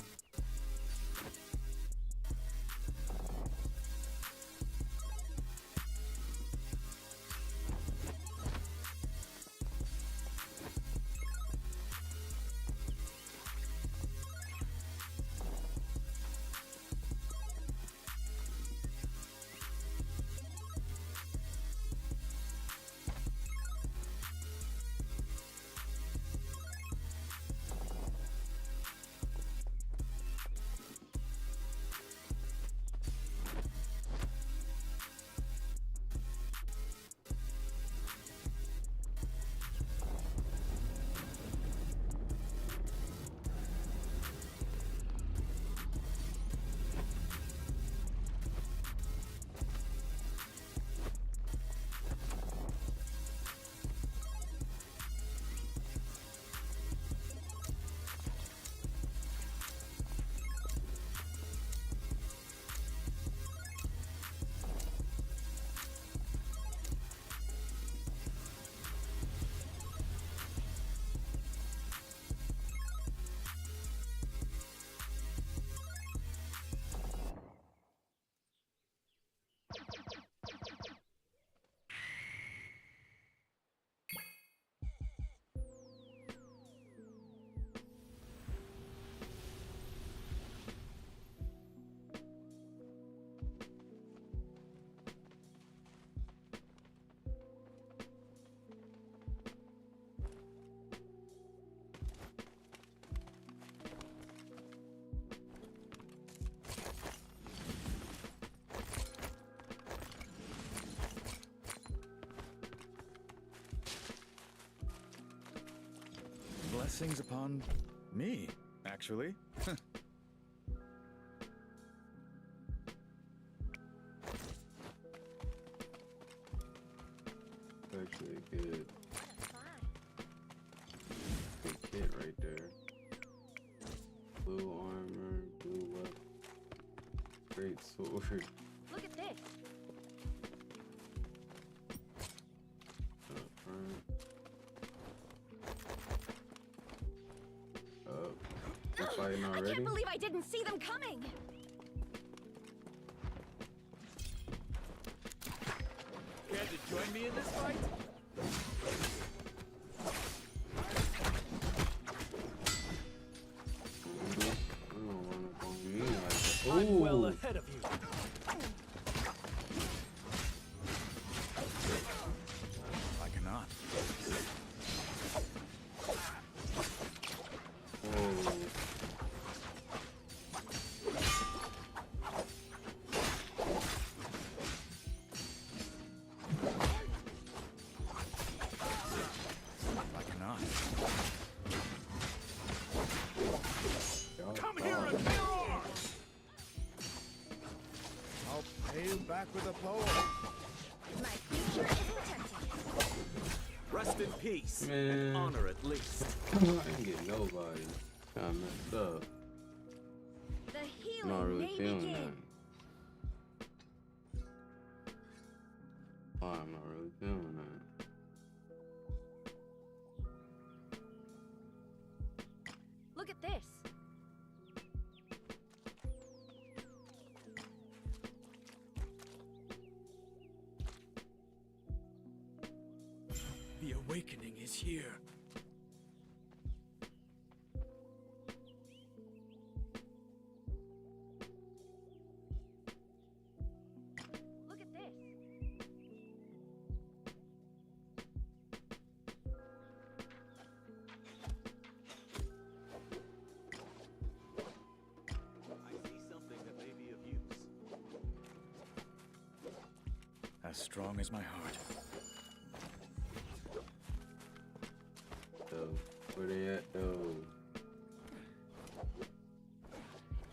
Blessings upon me, actually. Actually good. Good kit right there. Blue armor, blue weapon. Great sword. Look at this. Up front. Up. We're fighting already? I can't believe I didn't see them coming. Care to join me in this fight? I'm well ahead of you. I cannot. I cannot. Come here and bear arms! I'll pay you back with a poem. My future is protected. Rest in peace. Man. And honor at least. I ain't get nobody. Kinda messed up. The healing Not really may feeling begin. that. Oh, I'm not really feeling that. Look at this. The awakening is here. Look at this. I see something that may be of use. As strong as my heart. So, where they at though?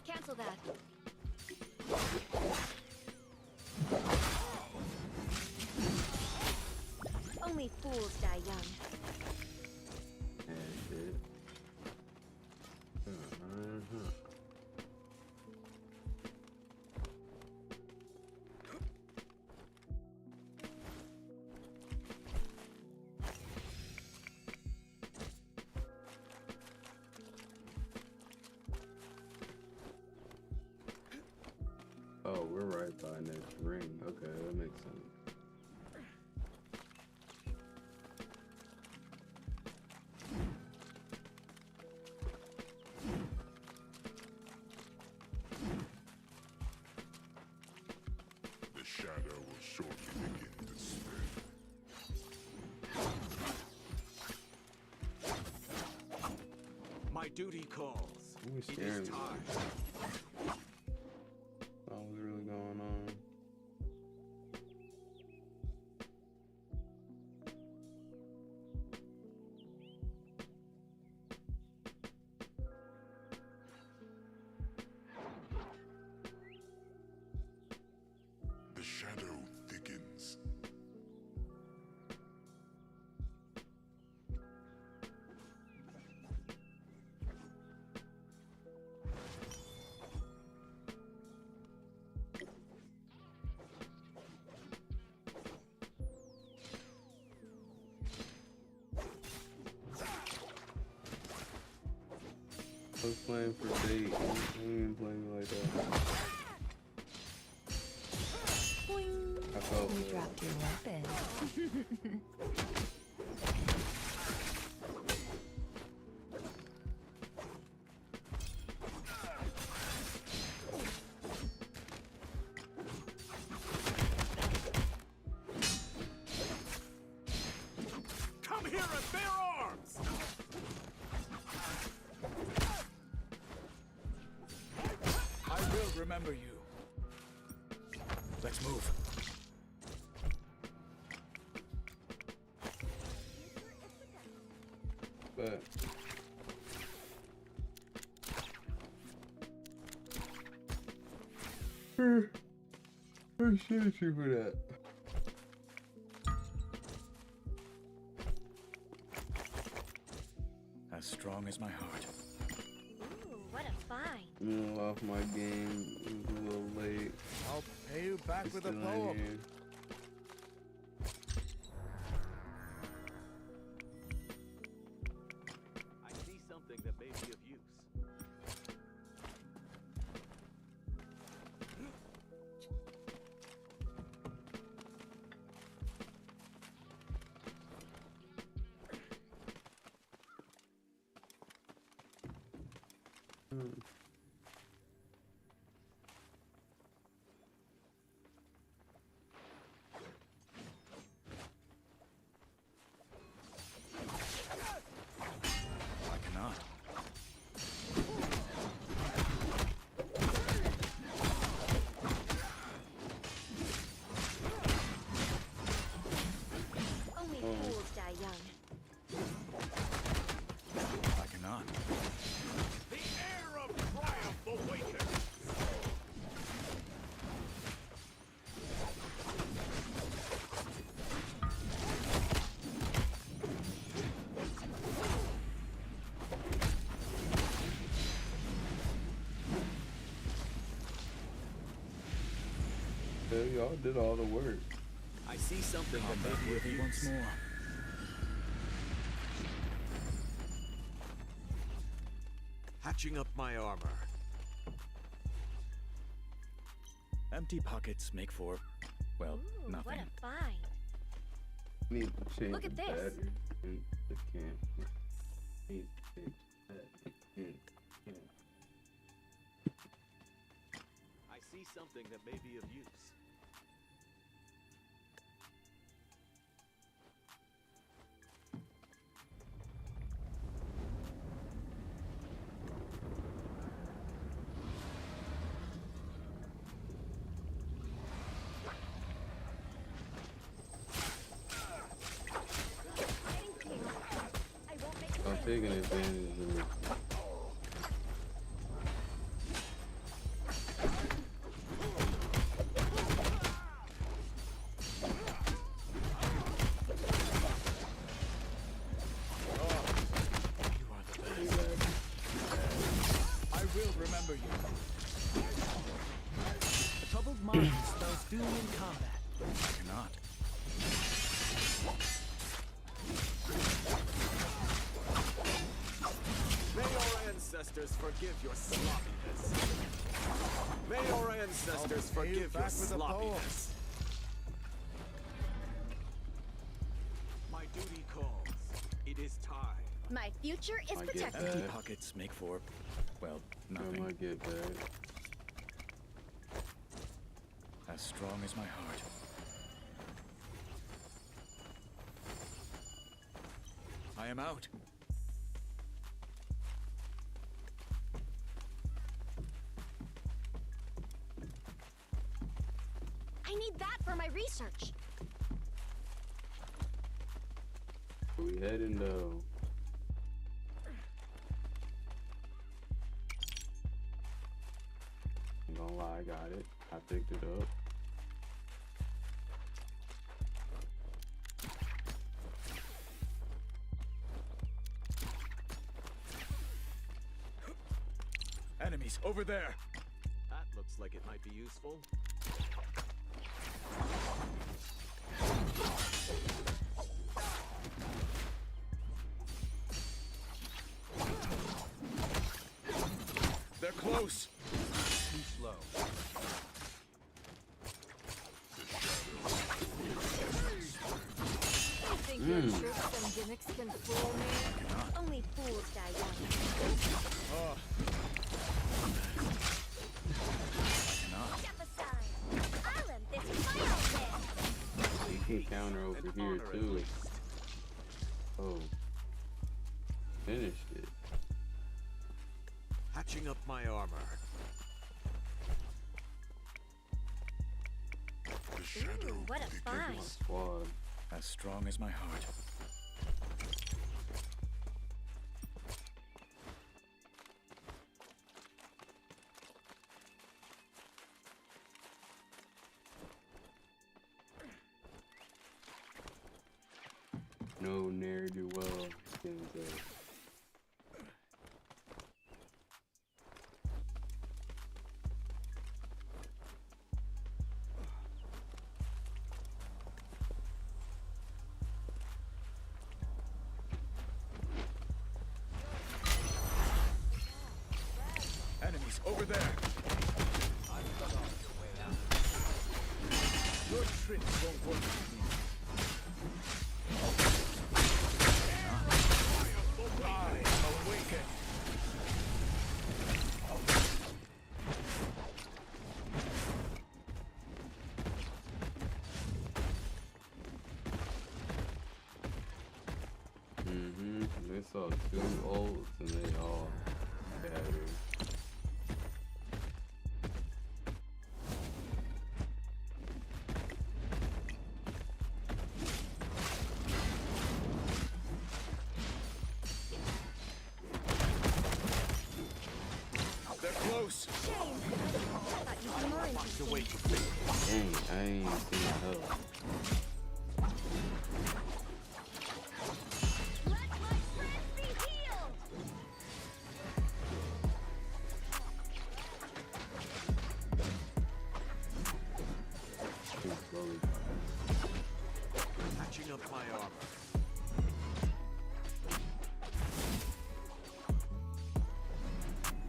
Cancel that. Only fools die young. That's it. Oh, we're right by next ring. Okay, that makes sense. The shadow will shortly begin to spin. My duty calls. Who was It scaring is me? time. What was really going on? The shadow thickens. I was playing for bait. I ain't even playing like that. I felt You bad. dropped your weapon. Come here and bear arms! I will remember you. Let's move. But I should you for that. As strong as my heart. Ooh, what a find. I'm off my game. It was a little late. I'll pay you back It's with a still in poem. here. I see something that may be of use. I cannot. Only fools die young. I cannot. The air of triumph awakens. Yeah, y'all did all the work. I see something that may be of Worthy once use. more. Hatching up my armor. Empty pockets make for, well, Ooh, nothing. what a find. Need to change Look at the this. battery in the can. Need to change the battery in the can. I see something that may be of use. I'm taking advantage of it. I will remember you. A troubled mind spells doom in combat. I cannot. May your ancestors forgive your sloppiness. May your ancestors I'll pay you forgive your back with a poem. sloppiness. My duty calls. It is time. My future is I get protected. that. Empty pockets make for, well, I nothing. might get back. As strong as my heart. I am out. I need that for my research. Where we heading though? Ain't gonna lie, I got it. I picked it up. Enemies over there. That looks like it might be useful. They're close. Too slow. You think your tricks and gimmicks can fool me? Only fools die young. Step aside. I'll end this with my own hand. You can counter over An here honor at too. least. Oh. Finished it. Hatching up my armor. The shadow Ooh, what a begins. find. Squad. As strong as my heart. No ne'er-do-well can say. Enemies over there. Your tricks won't work with me. I awaken. close. Shame. Thought you'd be more interesting. Wait. Dang, I ain't seen that help. Let my friends be healed. Too slowly. Patching up my armor.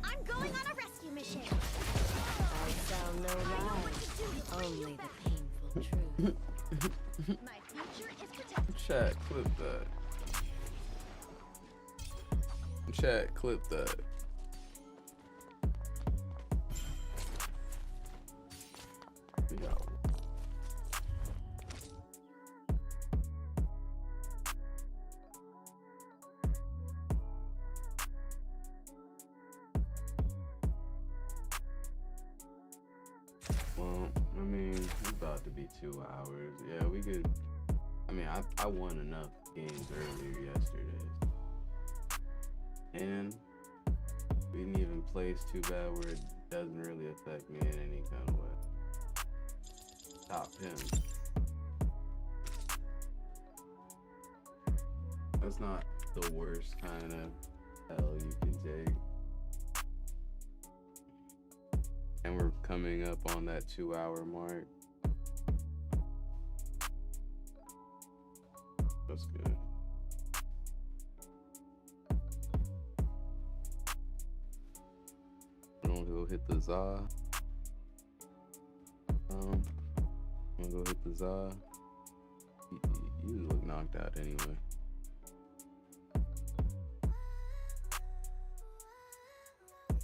I'm going on a rescue mission. I tell no lies, only the painful truth. My future is protected. Chat, clip that. Chat, clip that. Yo. Well, I mean, it's about to be 2 hours. Yeah, we could. I mean, I won enough games earlier yesterday. And we didn't even place too bad where it doesn't really affect me in any kind of way. Top him. That's not the worst kind of L you can take. And we're coming up on that 2 hour mark. That's good. I'm gonna go hit the Za. I'm gonna go hit the Za. You look knocked out anyway.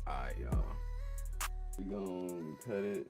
Alright, y'all. We gonna cut it.